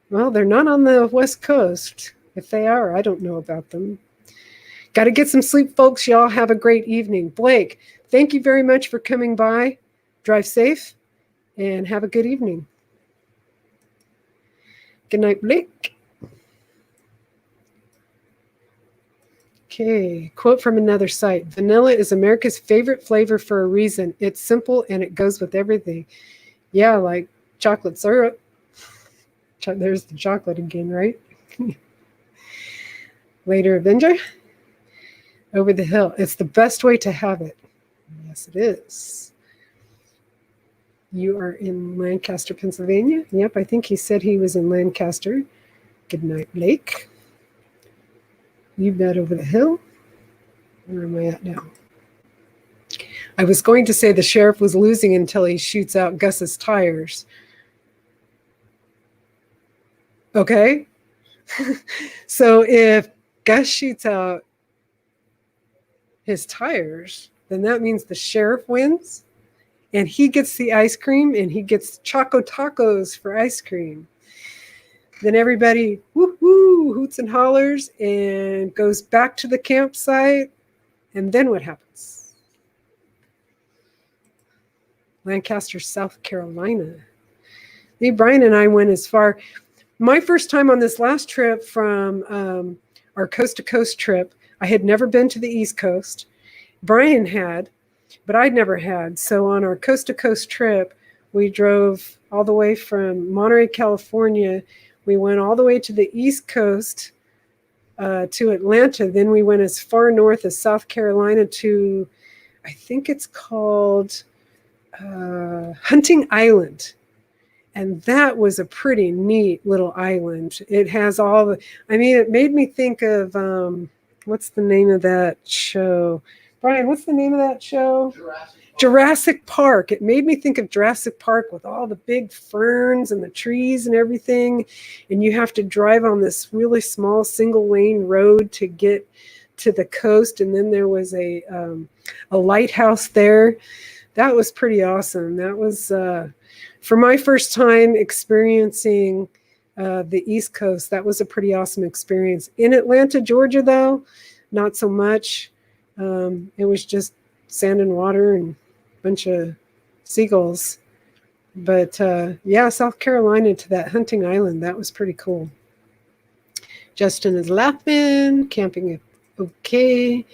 Well, they're not on the West Coast. If they are, I don't know about them. Got to get some sleep, folks. Y'all have a great evening. Blake, thank you very much for coming by. Drive safe and have a good evening. Good night, Blake. Okay, quote from another site. Vanilla is America's favorite flavor for a reason. It's simple and it goes with everything. Yeah, like chocolate syrup. There's the chocolate again, right? Later, Avenger. Over the Hill. It's the best way to have it. Yes, it is. You are in Lancaster, Pennsylvania? Yep, I think he said he was in Lancaster. Good night, Blake. You bet Over the Hill. Where am I at now? I was going to say the sheriff was losing until he shoots out Gus's tires. Okay. So if Gus shoots out his tires, then that means the sheriff wins and he gets the ice cream and he gets Choco Tacos for ice cream. Then everybody woo-hoo, hoots and hollers and goes back to the campsite. And then what happens? Lancaster, South Carolina. Lee, Brian and I went as far. My first time on this last trip from our coast-to-coast trip, I had never been to the East Coast. Brian had, but I'd never had. So on our coast-to-coast trip, we drove all the way from Monterey, California. We went all the way to the East Coast to Atlanta. Then we went as far north as South Carolina to, I think it's called Hunting Island. And that was a pretty neat little island. It has all the, I mean, it made me think of, what's the name of that show? Brian, what's the name of that show? Jurassic Park. It made me think of Jurassic Park with all the big ferns and the trees and everything. And you have to drive on this really small single lane road to get to the coast. And then there was a lighthouse there. That was pretty awesome. That was, for my first time experiencing the East Coast, that was a pretty awesome experience. In Atlanta, Georgia, though, not so much. It was just sand and water and a bunch of seagulls. But yeah, South Carolina to that Hunting Island, that was pretty cool. Justin is laughing, camping okay.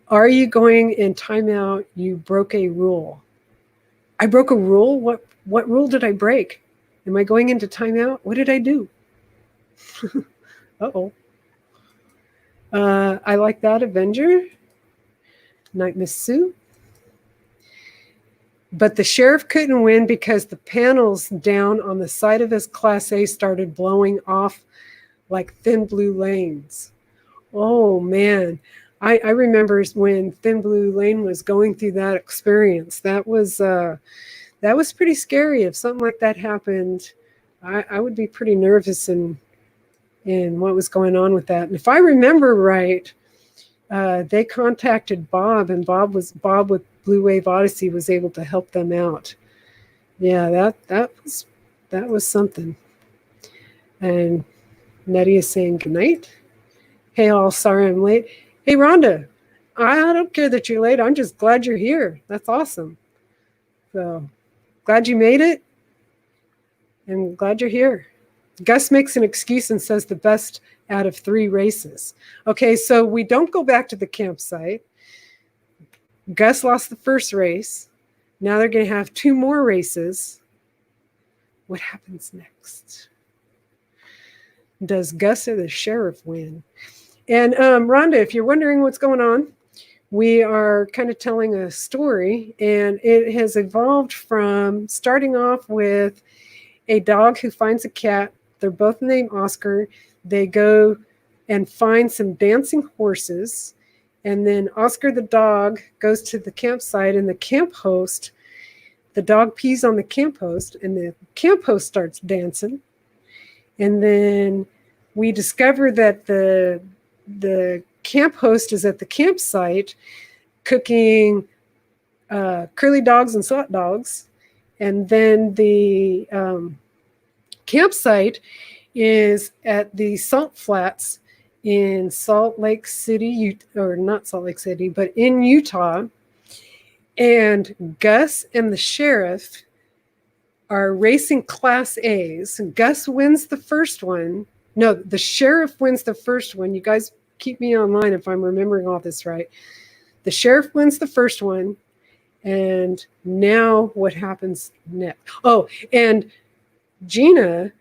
Are you going in timeout? You broke a rule. I broke a rule? What rule did I break? Am I going into timeout? What did I do? Uh-oh. I like that, Avenger. Night Miss Sue. But the sheriff couldn't win because the panels down on the side of his Class A started blowing off like thin blue lanes. Oh, man. I remember when Thin Blue Lane was going through that experience. That was pretty scary. If something like that happened, I would be pretty nervous in what was going on with that. And if I remember right, they contacted Bob, and Bob with Blue Wave Odyssey was able to help them out. Yeah, that was something. And Nettie is saying goodnight. Hey all, sorry I'm late. Hey Rhonda, I don't care that you're late. I'm just glad you're here. That's awesome. So glad you made it, and glad you're here. Gus makes an excuse and says the best out of 3 races. Okay, so we don't go back to the campsite. Gus lost the first race. Now they're going to have 2 more races. What happens next? Does Gus or the sheriff win? And Rhonda, if you're wondering what's going on, we are kind of telling a story, and it has evolved from starting off with a dog who finds a cat. They're both named Oscar. They go and find some dancing horses, and then Oscar the dog goes to the campsite, and the camp host, the dog pees on the camp host, and the camp host starts dancing. And then we discover that the camp host is at the campsite cooking curly dogs and salt dogs. And then the campsite is at the salt flats in Salt Lake City, or not Salt Lake City, but in Utah. And Gus and the sheriff are racing Class A's. Gus wins the first one. No, the sheriff wins the first one. You guys keep me online if I'm remembering all this right. The sheriff wins the first one. And now what happens next? Oh, and Gina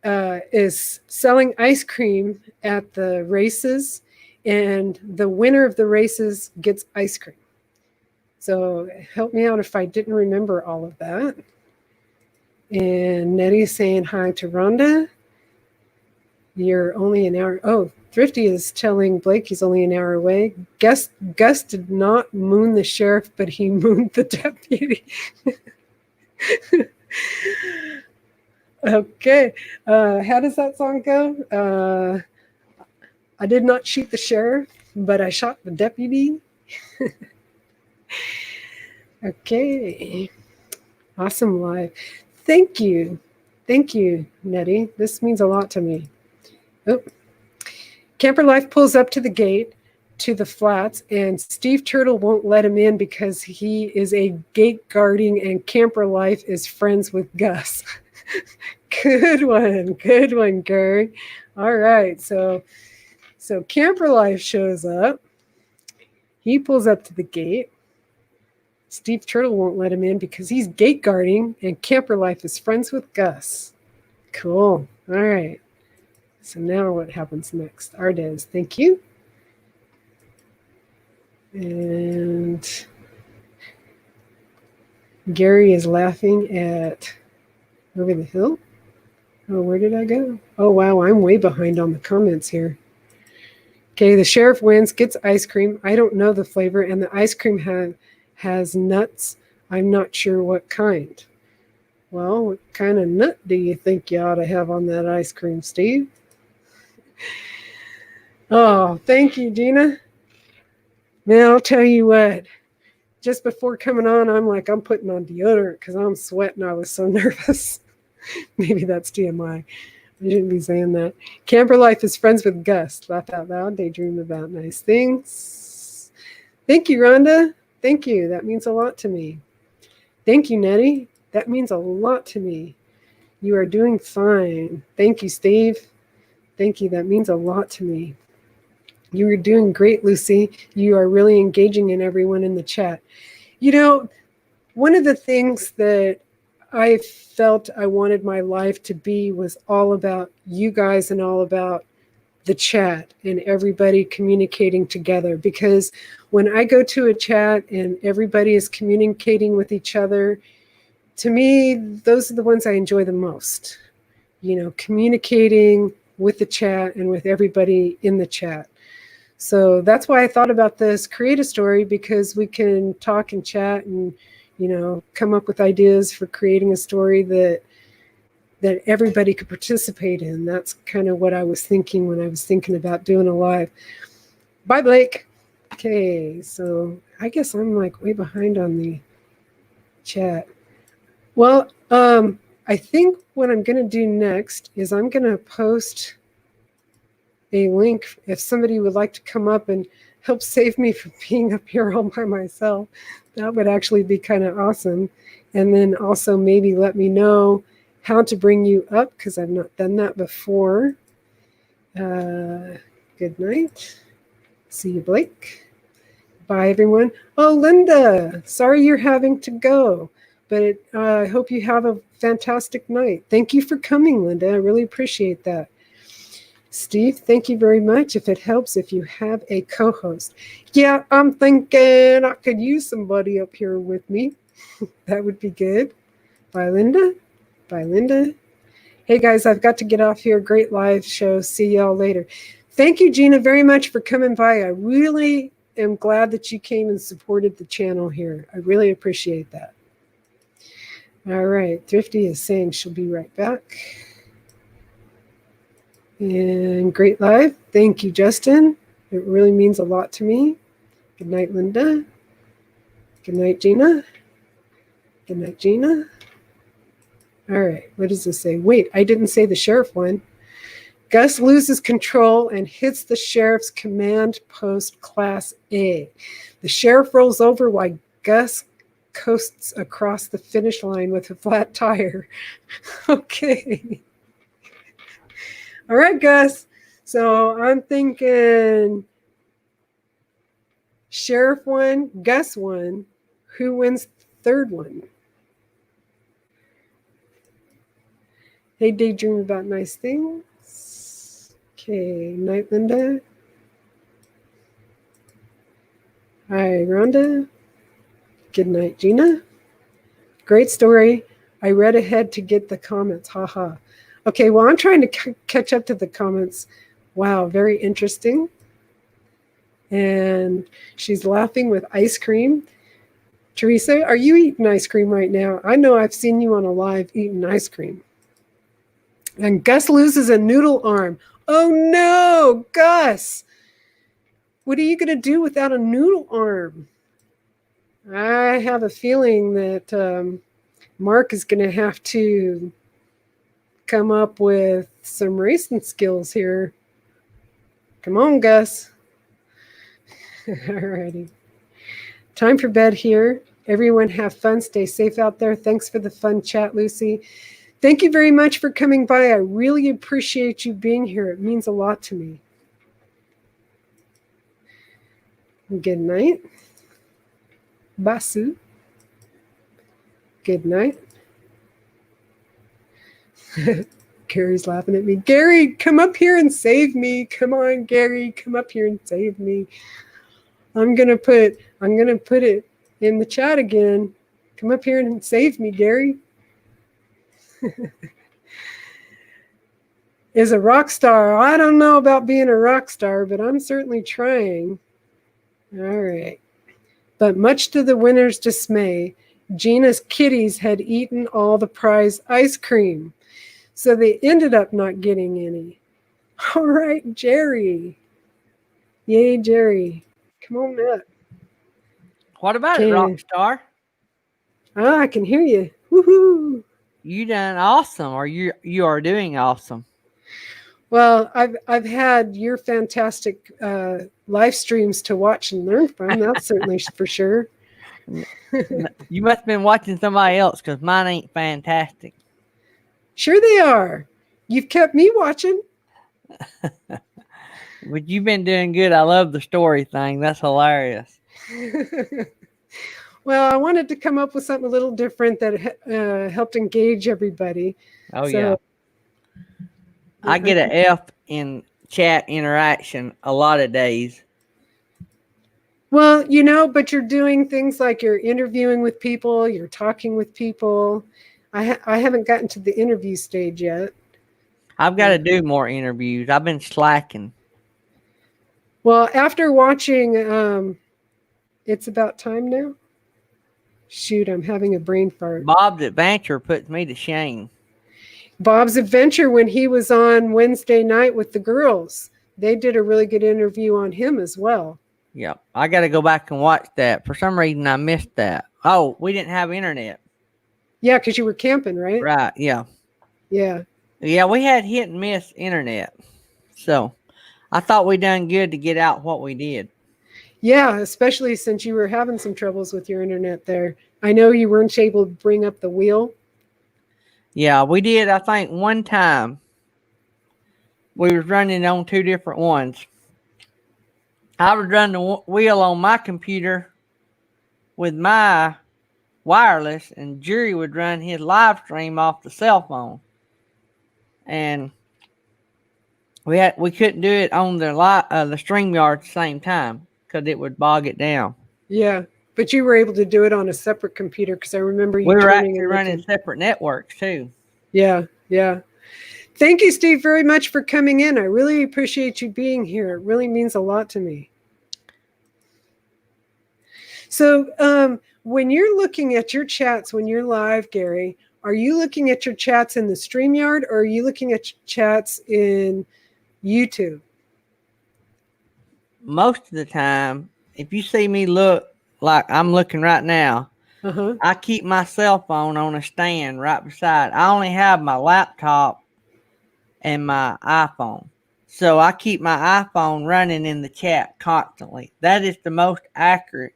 is selling ice cream at the races, and the winner of the races gets ice cream. So help me out if I didn't remember all of that. And Nettie is saying hi to Rhonda. You're only an hour. Oh, Thrifty is telling Blake he's only an hour away. Gus did not moon the sheriff, but he mooned the deputy. Okay. How does that song go? I did not shoot the sheriff, but I shot the deputy. Okay. Awesome live. Thank you. Thank you, Nettie. This means a lot to me. Oh. Camper Life pulls up to the gate to the flats, and Steve Turtle won't let him in because he is a gate guarding, and Camper Life is friends with Gus. Good one, Gary. All right, so Camper Life shows up. He pulls up to the gate. Steve Turtle won't let him in because he's gate guarding, and Camper Life is friends with Gus. Cool. All right. So now what happens next? Ardez, thank you. And Gary is laughing at Over the Hill. Oh, where did I go? Oh, wow, I'm way behind on the comments here. Okay, the sheriff wins, gets ice cream. I don't know the flavor, and the ice cream has nuts. I'm not sure what kind. Well, what kind of nut do you think you ought to have on that ice cream, Steve? Oh, thank you, Gina. Man, I'll tell you what. Just before coming on, I'm putting on deodorant because I'm sweating. I was so nervous. Maybe that's TMI. I shouldn't be saying that. Camper life is friends with Gus. Laugh out loud. Daydream about nice things. Thank you, Rhonda. Thank you. That means a lot to me. Thank you, Nettie. That means a lot to me. You are doing fine. Thank you, Steve. Thank you. That means a lot to me. You are doing great, Lucy. You are really engaging in everyone in the chat. You know, one of the things that I felt I wanted my life to be was all about you guys and all about the chat and everybody communicating together. Because when I go to a chat and everybody is communicating with each other, to me, those are the ones I enjoy the most. You know, communicating with the chat and with everybody in the chat. So that's why I thought about this create a story, because we can talk and chat and, you know, come up with ideas for creating a story that everybody could participate in. That's kind of what I was thinking when I was thinking about doing a live. Bye, Blake. Okay, so I guess I'm like way behind on the chat. Well, I think what I'm going to do next is I'm going to post a link if somebody would like to come up and help save me from being up here all by myself. That would actually be kind of awesome. And then also maybe let me know how to bring you up, because I've not done that before. Good night. See you, Blake. Bye, everyone. Oh, Linda, sorry you're having to go, but I hope you have a fantastic night. Thank you for coming, Linda. I really appreciate that. Steve, thank you very much. If it helps, if you have a co-host. Yeah, I'm thinking I could use somebody up here with me. That would be good. Bye, Linda. Bye, Linda. Hey, guys, I've got to get off here. Great live show. See y'all later. Thank you, Gina, very much for coming by. I really am glad that you came and supported the channel here. I really appreciate that. All right. Thrifty is saying she'll be right back. And great live. Thank you, Justin. It really means a lot to me. Good night, Linda. Good night, Gina. Good night, Gina. All right, what does this say? Wait, I didn't say the sheriff one. Gus loses control and hits the sheriff's command post Class A. The sheriff rolls over while Gus coasts across the finish line with a flat tire. Okay. All right, Gus. So I'm thinking sheriff won, Gus won. Who wins the third one? They daydream about nice things. Okay, night, Linda. Hi, Rhonda. Good night, Gina. Great story. I read ahead to get the comments. Haha. Okay, well, I'm trying to catch up to the comments. Wow, very interesting. And she's laughing with ice cream. Teresa, are you eating ice cream right now? I know I've seen you on a live eating ice cream. And Gus loses a noodle arm. Oh no, Gus. What are you going to do without a noodle arm? I have a feeling that Mark is going to have to come up with some racing skills here. Come on, Gus. Alrighty. Time for bed here. Everyone have fun. Stay safe out there. Thanks for the fun chat, Lucy. Thank you very much for coming by. I really appreciate you being here. It means a lot to me. Good night. Basu. Good night. Gary's laughing at me. Gary, come up here and save me. Come on, Gary, come up here and save me. I'm gonna put it in the chat again, Come up here and save me, Gary. Is a rock star. I don't know about being a rock star, but I'm certainly trying. All right. But much to the winner's dismay, Gina's kitties had eaten all the prize ice cream, so they ended up not getting any. All right, Jerry. Yay, Jerry. Come on up. What about it, Rockstar? I can hear you. Woohoo! You done awesome, or you are doing awesome. Well, I've had your fantastic live streams to watch and learn from. That's certainly for sure. You must have been watching somebody else because mine ain't fantastic. Sure they are. You've kept me watching. But you've been doing good. I love the story thing. That's hilarious. Well, I wanted to come up with something a little different that helped engage everybody. Oh, yeah. I get an F in chat interaction a lot of days. Well, but you're doing things like you're interviewing with people, you're talking with people. I haven't gotten to the interview stage yet. I've got to do more interviews. I've been slacking. Well, after watching, It's About Time Now. Shoot, I'm having a brain fart. Bob's Adventure puts me to shame. Bob's Adventure, when he was on Wednesday night with the girls, they did a really good interview on him as well. Yep. I got to go back and watch that. For some reason, I missed that. Oh, we didn't have internet. Yeah, because you were camping, right? Right, yeah. Yeah. Yeah, we had hit and miss internet. So I thought we done good to get out what we did. Yeah, especially since you were having some troubles with your internet there. I know you weren't able to bring up the wheel. Yeah, we did. I think one time we was running on two different ones. I would run the wheel on my computer with my wireless, and Jerry would run his live stream off the cell phone. And we couldn't do it on the StreamYard at the same time because it would bog it down. Yeah, but you were able to do it on a separate computer because I remember you. We were actually running separate networks too. Yeah, yeah. Thank you, Steve, very much for coming in. I really appreciate you being here. It really means a lot to me. So when you're looking at your chats when you're live, Gary, are you looking at your chats in the StreamYard or are you looking at your chats in YouTube? Most of the time, if you see me look like I'm looking right now, I keep my cell phone on a stand right beside. I only have my laptop and my iPhone. So I keep my iPhone running in the chat constantly. That is the most accurate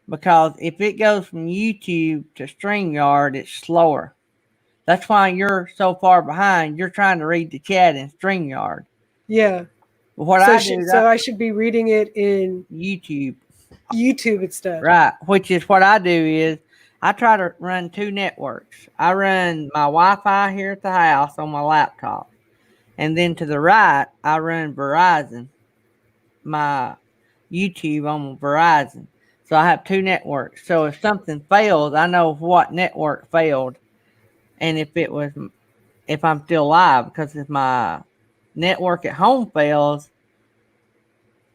because if it goes from YouTube to StreamYard, it's slower. That's why you're so far behind. You're trying to read the chat in StreamYard. Yeah. What I should be reading it in YouTube. YouTube instead. Right. Which is what I do is I try to run two networks. I run my Wi-Fi here at the house on my laptop. And then to the right, I run Verizon, my YouTube on Verizon. So I have two networks. So if something fails, I know what network failed. And if I'm still live, because if my network at home fails,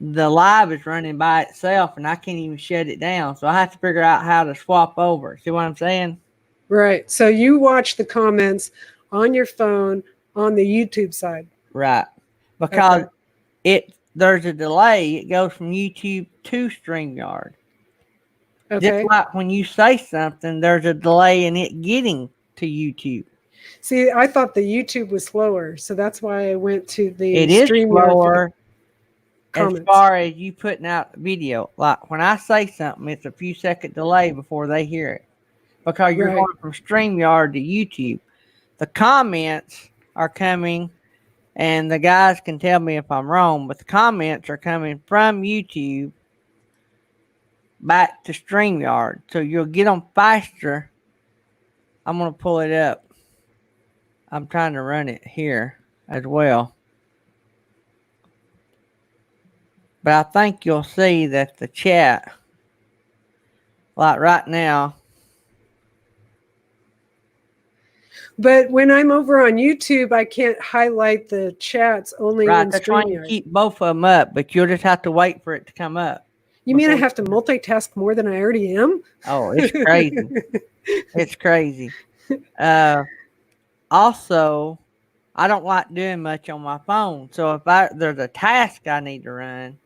the live is running by itself and I can't even shut it down. So I have to figure out how to swap over. See what I'm saying? Right. So you watch the comments on your phone on the YouTube side. Right. Because there's a delay. It goes from YouTube to StreamYard. Okay. Just like when you say something, there's a delay in it getting to YouTube. See, I thought the YouTube was slower, so that's why I went to the It is slower comments. As far as you putting out video. Like when I say something, it's a few second delay before they hear it. Because you're going from StreamYard to YouTube. The comments are coming, and the guys can tell me if I'm wrong, but the comments are coming from YouTube back to StreamYard. So you'll get them faster. I'm going to pull it up. I'm trying to run it here as well. But I think you'll see that the chat, like right now, But when I'm over on YouTube, I can't highlight the chats only Right. in That's why you StreamYard. keep both of them up, but you'll just have to wait for it to come up. You mean I before- have to multitask more than I already am? Oh, it's crazy. It's crazy. Also, I don't like doing much on my phone. So if there's a task I need to run,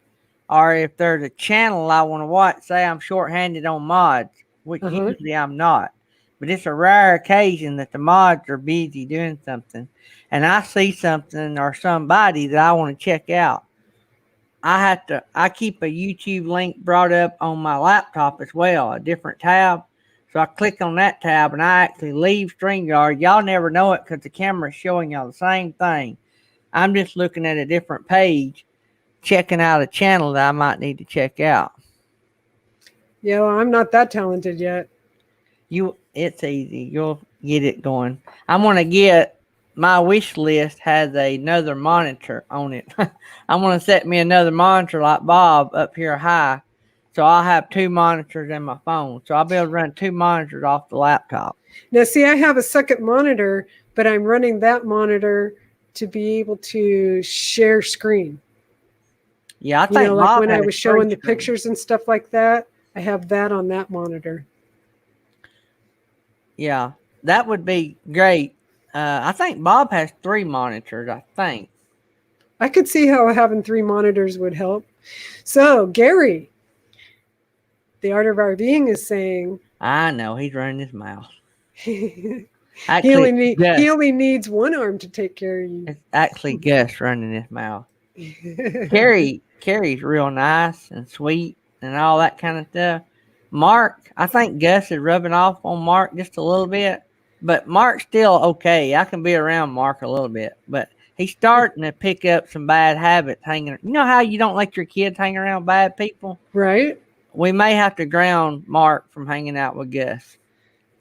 or if there's a channel I want to watch, say I'm shorthanded on mods, which Uh-huh. usually I'm not, but it's a rare occasion that the mods are busy doing something, and I see something or somebody that I want to check out. I keep a YouTube link brought up on my laptop as well, a different tab. So I click on that tab and I actually leave StreamYard. Y'all never know it because the camera's showing y'all the same thing. I'm just looking at a different page, checking out a channel that I might need to check out. Yeah, well, I'm not that talented yet. It's easy. You'll get it going. I'm gonna get my wish list has another monitor on it. I'm gonna set me another monitor like Bob up here high. So I'll have 2 monitors in my phone. So I'll be able to run 2 monitors off the laptop. Now, see, I have a second monitor, but I'm running that monitor to be able to share screen. Yeah, I You think know, like Bob when had I a was showing spring the screen. pictures and stuff like that, I have that on that monitor. Yeah, that would be great. I think Bob has 3 monitors, I think. I could see how having 3 monitors would help. So, Gary, the Art of RVing is saying I know, he's running his mouth. he Actually, only needs one arm to take care of you. it's actually Gus running his mouth. Carrie's real nice and sweet and all that kind of stuff. Mark, I think Gus is rubbing off on Mark just a little bit, but Mark's still okay. I can be around Mark a little bit, but he's starting to pick up some bad habits hanging. You know how you don't let your kids hang around bad people? Right? We may have to ground Mark from hanging out with Gus.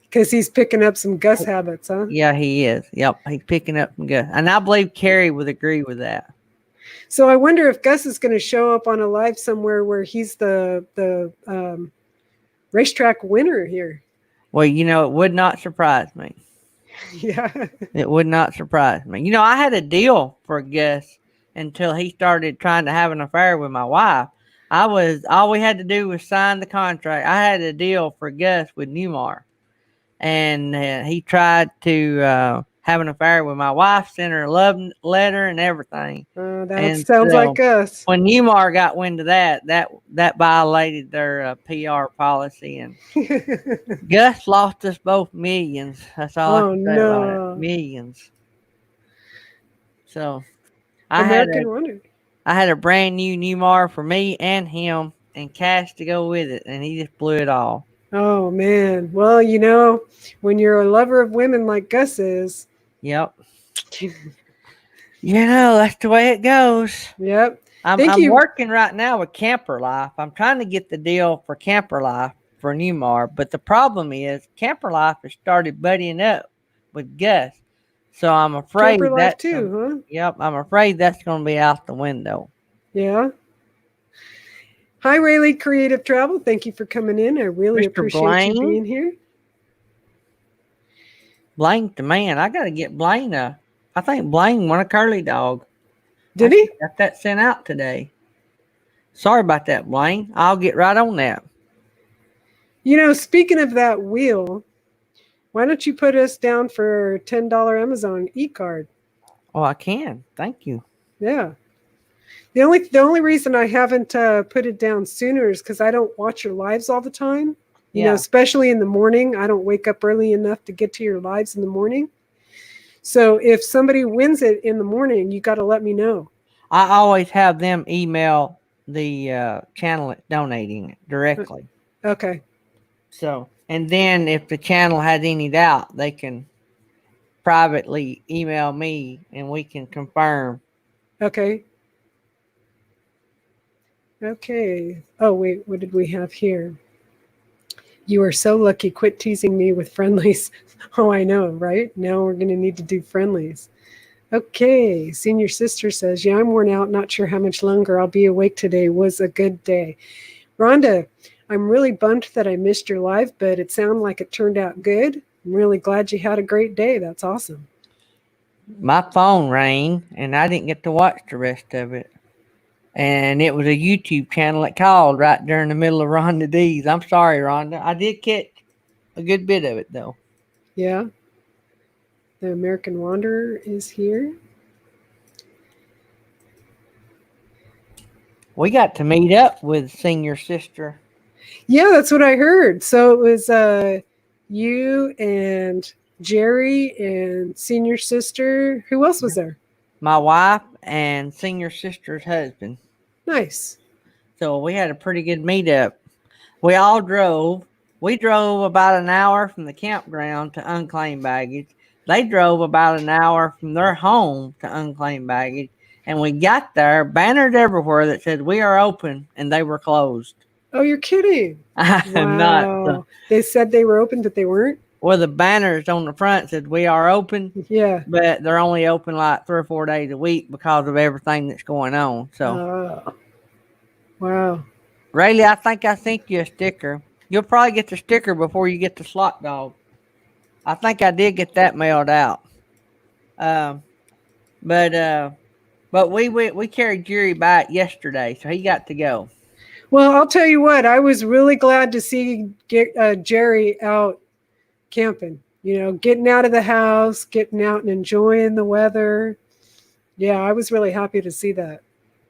Because he's picking up some Gus habits, huh? Yeah, he is. Yep, he's picking up some Gus. And I believe Carrie would agree with that. So I wonder if Gus is going to show up on a live somewhere where he's the racetrack winner here. Well, you know, it would not surprise me. Yeah. It would not surprise me. You know, I had a deal for Gus until he started trying to have an affair with my wife. All we had to do was sign the contract. I had a deal for Gus with Newmar, and he tried to have an affair with my wife, sent her a love letter and everything. That And sounds so, like Gus. When Newmar got wind of that violated their PR policy, and Gus lost us both millions. That's all I Oh, can say about no. it. Millions. So I American Wonder. had a brand new Newmar for me and him and cash to go with it, and he just blew it all. Oh, man. Well, you know, when you're a lover of women like Gus is. Yep. You know, that's the way it goes. Yep. I'm Thank you. working right now with Camper Life. I'm trying to get the deal for Camper Life for Newmar, but the problem is Camper Life has started buddying up with Gus. So I'm afraid Camper Life that's too, huh? Yep, I'm afraid that's going to be out the window. Yeah. Hi, Rayleigh Creative Travel. Thank you for coming in. I really Mr. appreciate Blaine? you being here. Blaine the man. I got to get Blaine I think Blaine won a curly dog. Did he? Got that sent out today. Sorry about that, Blaine. I'll get right on that. You know, speaking of that wheel, why don't you put us down for a $10 Amazon e-card? Oh, I can. Thank you. Yeah. The only reason I haven't put it down sooner is because I don't watch your lives all the time. You know, especially in the morning. I don't wake up early enough to get to your lives in the morning. So if somebody wins it in the morning, you got to let me know. I always have them email the channel that's donating it directly. Okay. So, and then if the channel has any doubt, they can privately email me and we can confirm. Okay. Okay. Oh, wait. What did we have here? You are so lucky. Quit teasing me with friendlies. Oh, I know, right? Now we're going to need to do friendlies. Okay. Senior sister says, yeah, I'm worn out. Not sure how much longer I'll be awake today. Was a good day. Rhonda, I'm really bummed that I missed your live, but it sounded like it turned out good. I'm really glad you had a great day. That's awesome. My phone rang and I didn't get to watch the rest of it. And it was a YouTube channel that called right during the middle of Rhonda D's. I'm sorry, Rhonda. I did catch a good bit of it though. Yeah. The American Wanderer is here. We got to meet up with Senior Sister. Yeah, that's what I heard. So it was you and Jerry and Senior Sister. Who else was there? My wife and Senior Sister's husband. Nice. So we had a pretty good meetup. We all drove. We drove about an hour from the campground to unclaimed baggage. They drove about an hour from their home to unclaimed baggage. And we got there, banners everywhere that said, "We are open," and they were closed. Oh, you're kidding. I am not. Wow. They said they were open, but they weren't? Well, the banners on the front said, "We are open," Yeah. but they're only open like 3 or 4 days a week because of everything that's going on. So, wow. Rayleigh, I think I sent you a sticker. You'll probably get the sticker before you get the slot dog. I think I did get that mailed out. But we carried Jerry back yesterday, so he got to go. Well, I'll tell you what, I was really glad to see Jerry out camping, getting out of the house, getting out and enjoying the weather. Yeah, I was really happy to see that.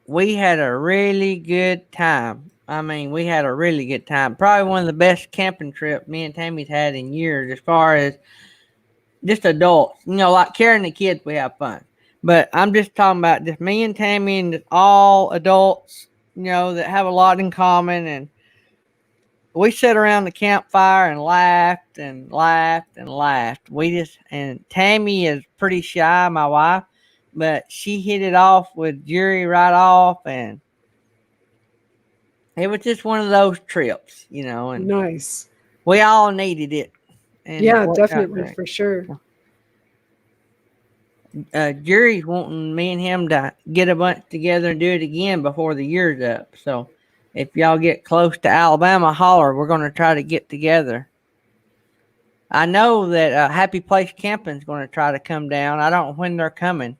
We had a really good time. I mean, we had a really good time. Probably one of the best camping trips me and Tammy's had in years as far as just adults. Like carrying the kids, we have fun. But I'm just talking about just me and Tammy and just all adults, that have a lot in common. And we sat around the campfire and laughed and laughed and laughed. And Tammy is pretty shy, my wife, but she hit it off with Jerry right off. And it was just one of those trips, and nice. We all needed it. And yeah, definitely, for sure. Jerry's wanting me and him to get a bunch together and do it again before the year's up. So if y'all get close to Alabama, holler. We're going to try to get together. I know that Happy Place Camping is going to try to come down. I don't know when they're coming.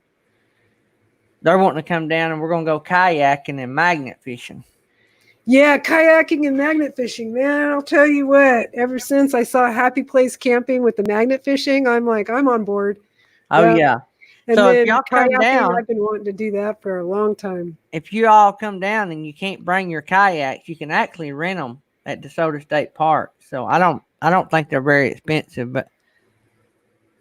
They're wanting to come down, and we're going to go kayaking and magnet fishing. Yeah, kayaking and magnet fishing, man. I'll tell you what, ever since I saw Happy Place Camping with the magnet fishing, I'm like, I'm on board. Oh, yeah. And so then if y'all come down, I've been wanting to do that for a long time. If you all come down and you can't bring your kayaks, you can actually rent them at DeSoto State Park. So I don't think they're very expensive, but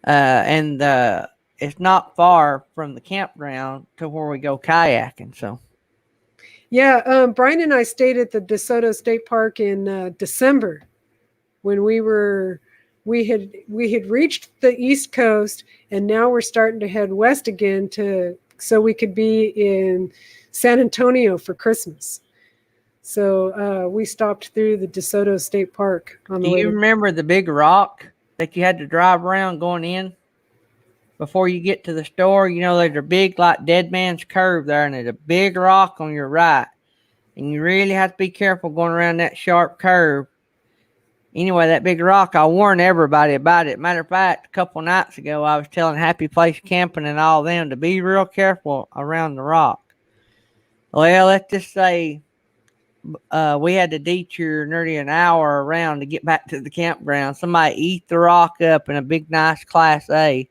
it's not far from the campground to where we go kayaking. So yeah, Brian and I stayed at the DeSoto State Park in December when we had reached the East Coast, and now we're starting to head west again so we could be in San Antonio for Christmas. So we stopped through the DeSoto State Park on the way. Do you remember the big rock that you had to drive around going in before you get to the store? There's a big like Dead Man's Curve there, and there's a big rock on your right, and you really have to be careful going around that sharp curve. Anyway, that big rock, I warned everybody about it. Matter of fact, a couple nights ago, I was telling Happy Place Camping and all them to be real careful around the rock. Well, let's just say we had to detour nearly an hour around to get back to the campground. Somebody ate the rock up in a big, nice Class A.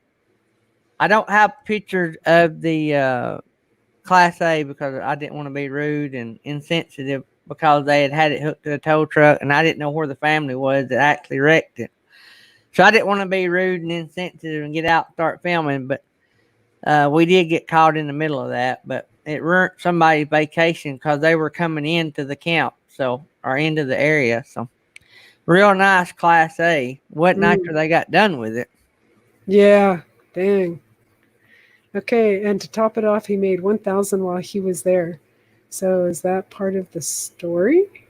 I don't have pictures of the Class A because I didn't want to be rude and insensitive, because they had it hooked to a tow truck, and I didn't know where the family was that actually wrecked it. So I didn't want to be rude and insensitive and get out and start filming, but we did get caught in the middle of that. But it ruined somebody's vacation because they were coming into the camp, or into the area. So real nice Class A. Wasn't after they got done with it. Yeah, dang. Okay, and to top it off, he made 1,000 while he was there. So is that part of the story?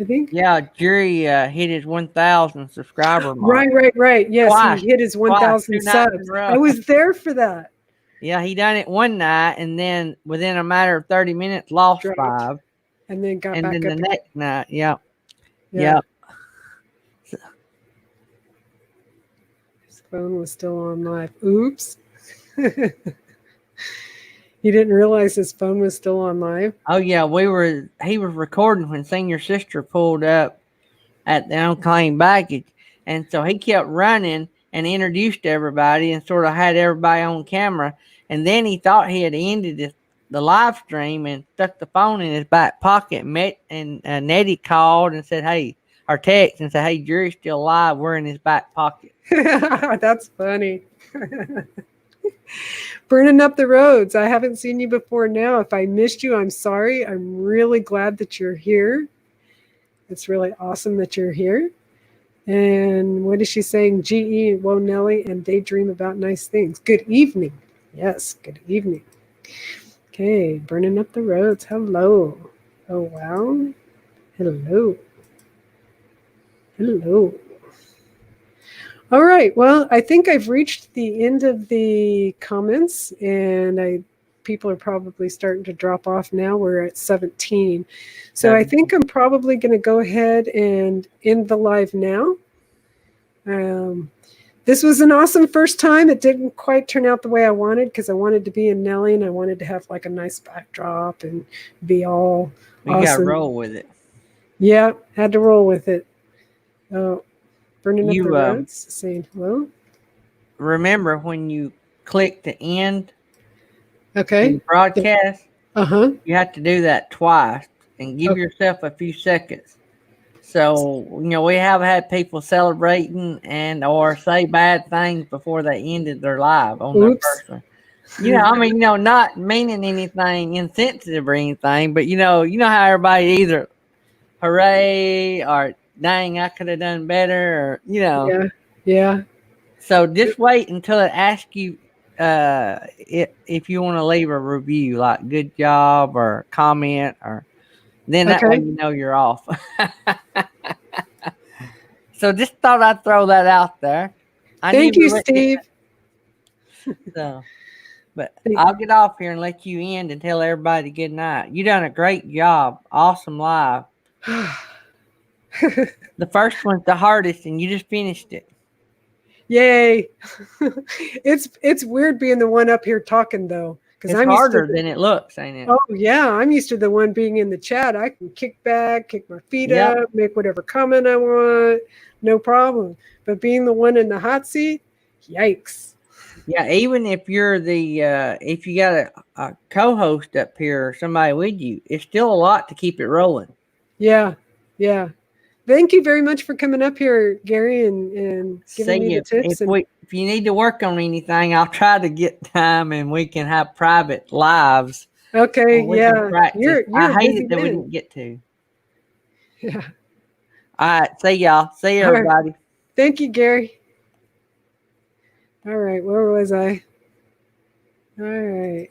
I think. Yeah, Jerry hit his 1,000 subscriber mark. Right. Yes, twice, he hit his 1,000 subs. I was there for that. Yeah, he done it one night, and then within a matter of 30 minutes, lost 5. And then got back up. And then the next night, yeah. phone was still on live. Oops. He didn't realize his phone was still on live. Oh yeah, he was recording when Senior Sister pulled up at the unclaimed baggage. And so he kept running and introduced everybody and sort of had everybody on camera. And then he thought he had ended the live stream and stuck the phone in his back pocket. And Nettie called and said, hey, or text and said, hey, Jerry's still alive. We're in his back pocket. That's funny. Burning up the roads. I haven't seen you before now. If I missed you, I'm sorry. I'm really glad that you're here. It's really awesome that you're here. And what is she saying? GE, whoa, Nelly, and daydream about nice things. Good evening. Yes, good evening. Okay, burning up the roads. Hello. Oh, wow. Hello. Hello. All right. Well, I think I've reached the end of the comments, and people are probably starting to drop off now. We're at 17. So I think I'm probably going to go ahead and end the live now. This was an awesome first time. It didn't quite turn out the way I wanted because I wanted to be in Nelly and I wanted to have like a nice backdrop and be all awesome. You got to roll with it. Yeah, had to roll with it. Burning up the roads, saying hello. Remember when you click to end the broadcast, you have to do that twice and give yourself a few seconds. So, we have had people celebrating and or say bad things before they ended their live on their first one. Not meaning anything insensitive or anything, but you know how everybody either hooray or dang, I could have done better, or Yeah. So just wait until it asks you if you want to leave a review, like good job or comment, or then that way you're off. So just thought I'd throw that out there. Thank you, Steve. But I'll get off here and let you end and tell everybody good night. You done a great job. Awesome live. The first one's the hardest, and you just finished it. Yay! It's weird being the one up here talking though, because it's harder than it looks, ain't it? Oh yeah, I'm used to the one being in the chat. I can kick back, kick my feet up, make whatever comment I want, no problem. But being the one in the hot seat, yikes! Yeah, even if you're if you got a co-host up here or somebody with you, it's still a lot to keep it rolling. Yeah. Thank you very much for coming up here, Gary, and giving me the tips. If you need to work on anything, I'll try to get time and we can have private lives. Okay, yeah. I hate it that we didn't get to. Yeah. All right, see y'all. See you, everybody. Right. Thank you, Gary. All right, where was I? All right.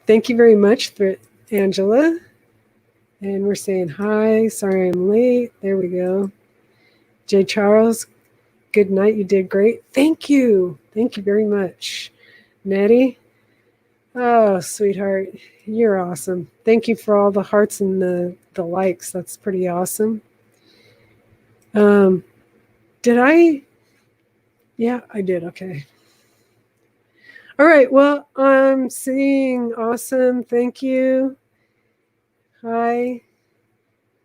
Thank you very much, Angela. And we're saying hi. Sorry I'm late. There we go. Jay Charles, good night. You did great. Thank you. Thank you very much. Nettie. Oh, sweetheart. You're awesome. Thank you for all the hearts and the likes. That's pretty awesome. Did I? Yeah, I did. Okay. All right. Well, I'm seeing awesome. Thank you. Hi.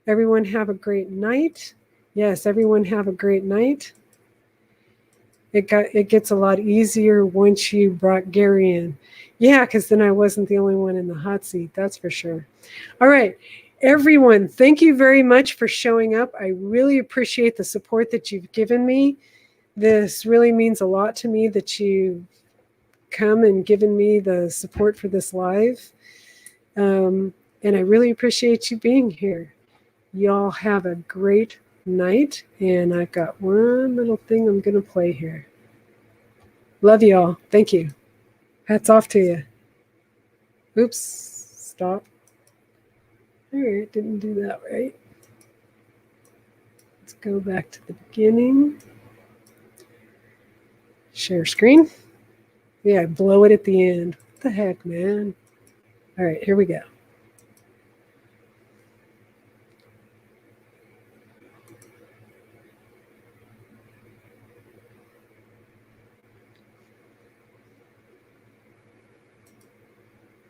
Everyone have a great night. Yes, everyone have a great night. It gets a lot easier once you brought Gary in. Yeah, because then I wasn't the only one in the hot seat. That's for sure. All right. Everyone, thank you very much for showing up. I really appreciate the support that you've given me. This really means a lot to me that you've come and given me the support for this live. And I really appreciate you being here. Y'all have a great night. And I've got one little thing I'm going to play here. Love y'all. Thank you. Hats off to you. Oops. Stop. All right. Didn't do that right. Let's go back to the beginning. Share screen. Yeah, blow it at the end. What the heck, man? All right. Here we go.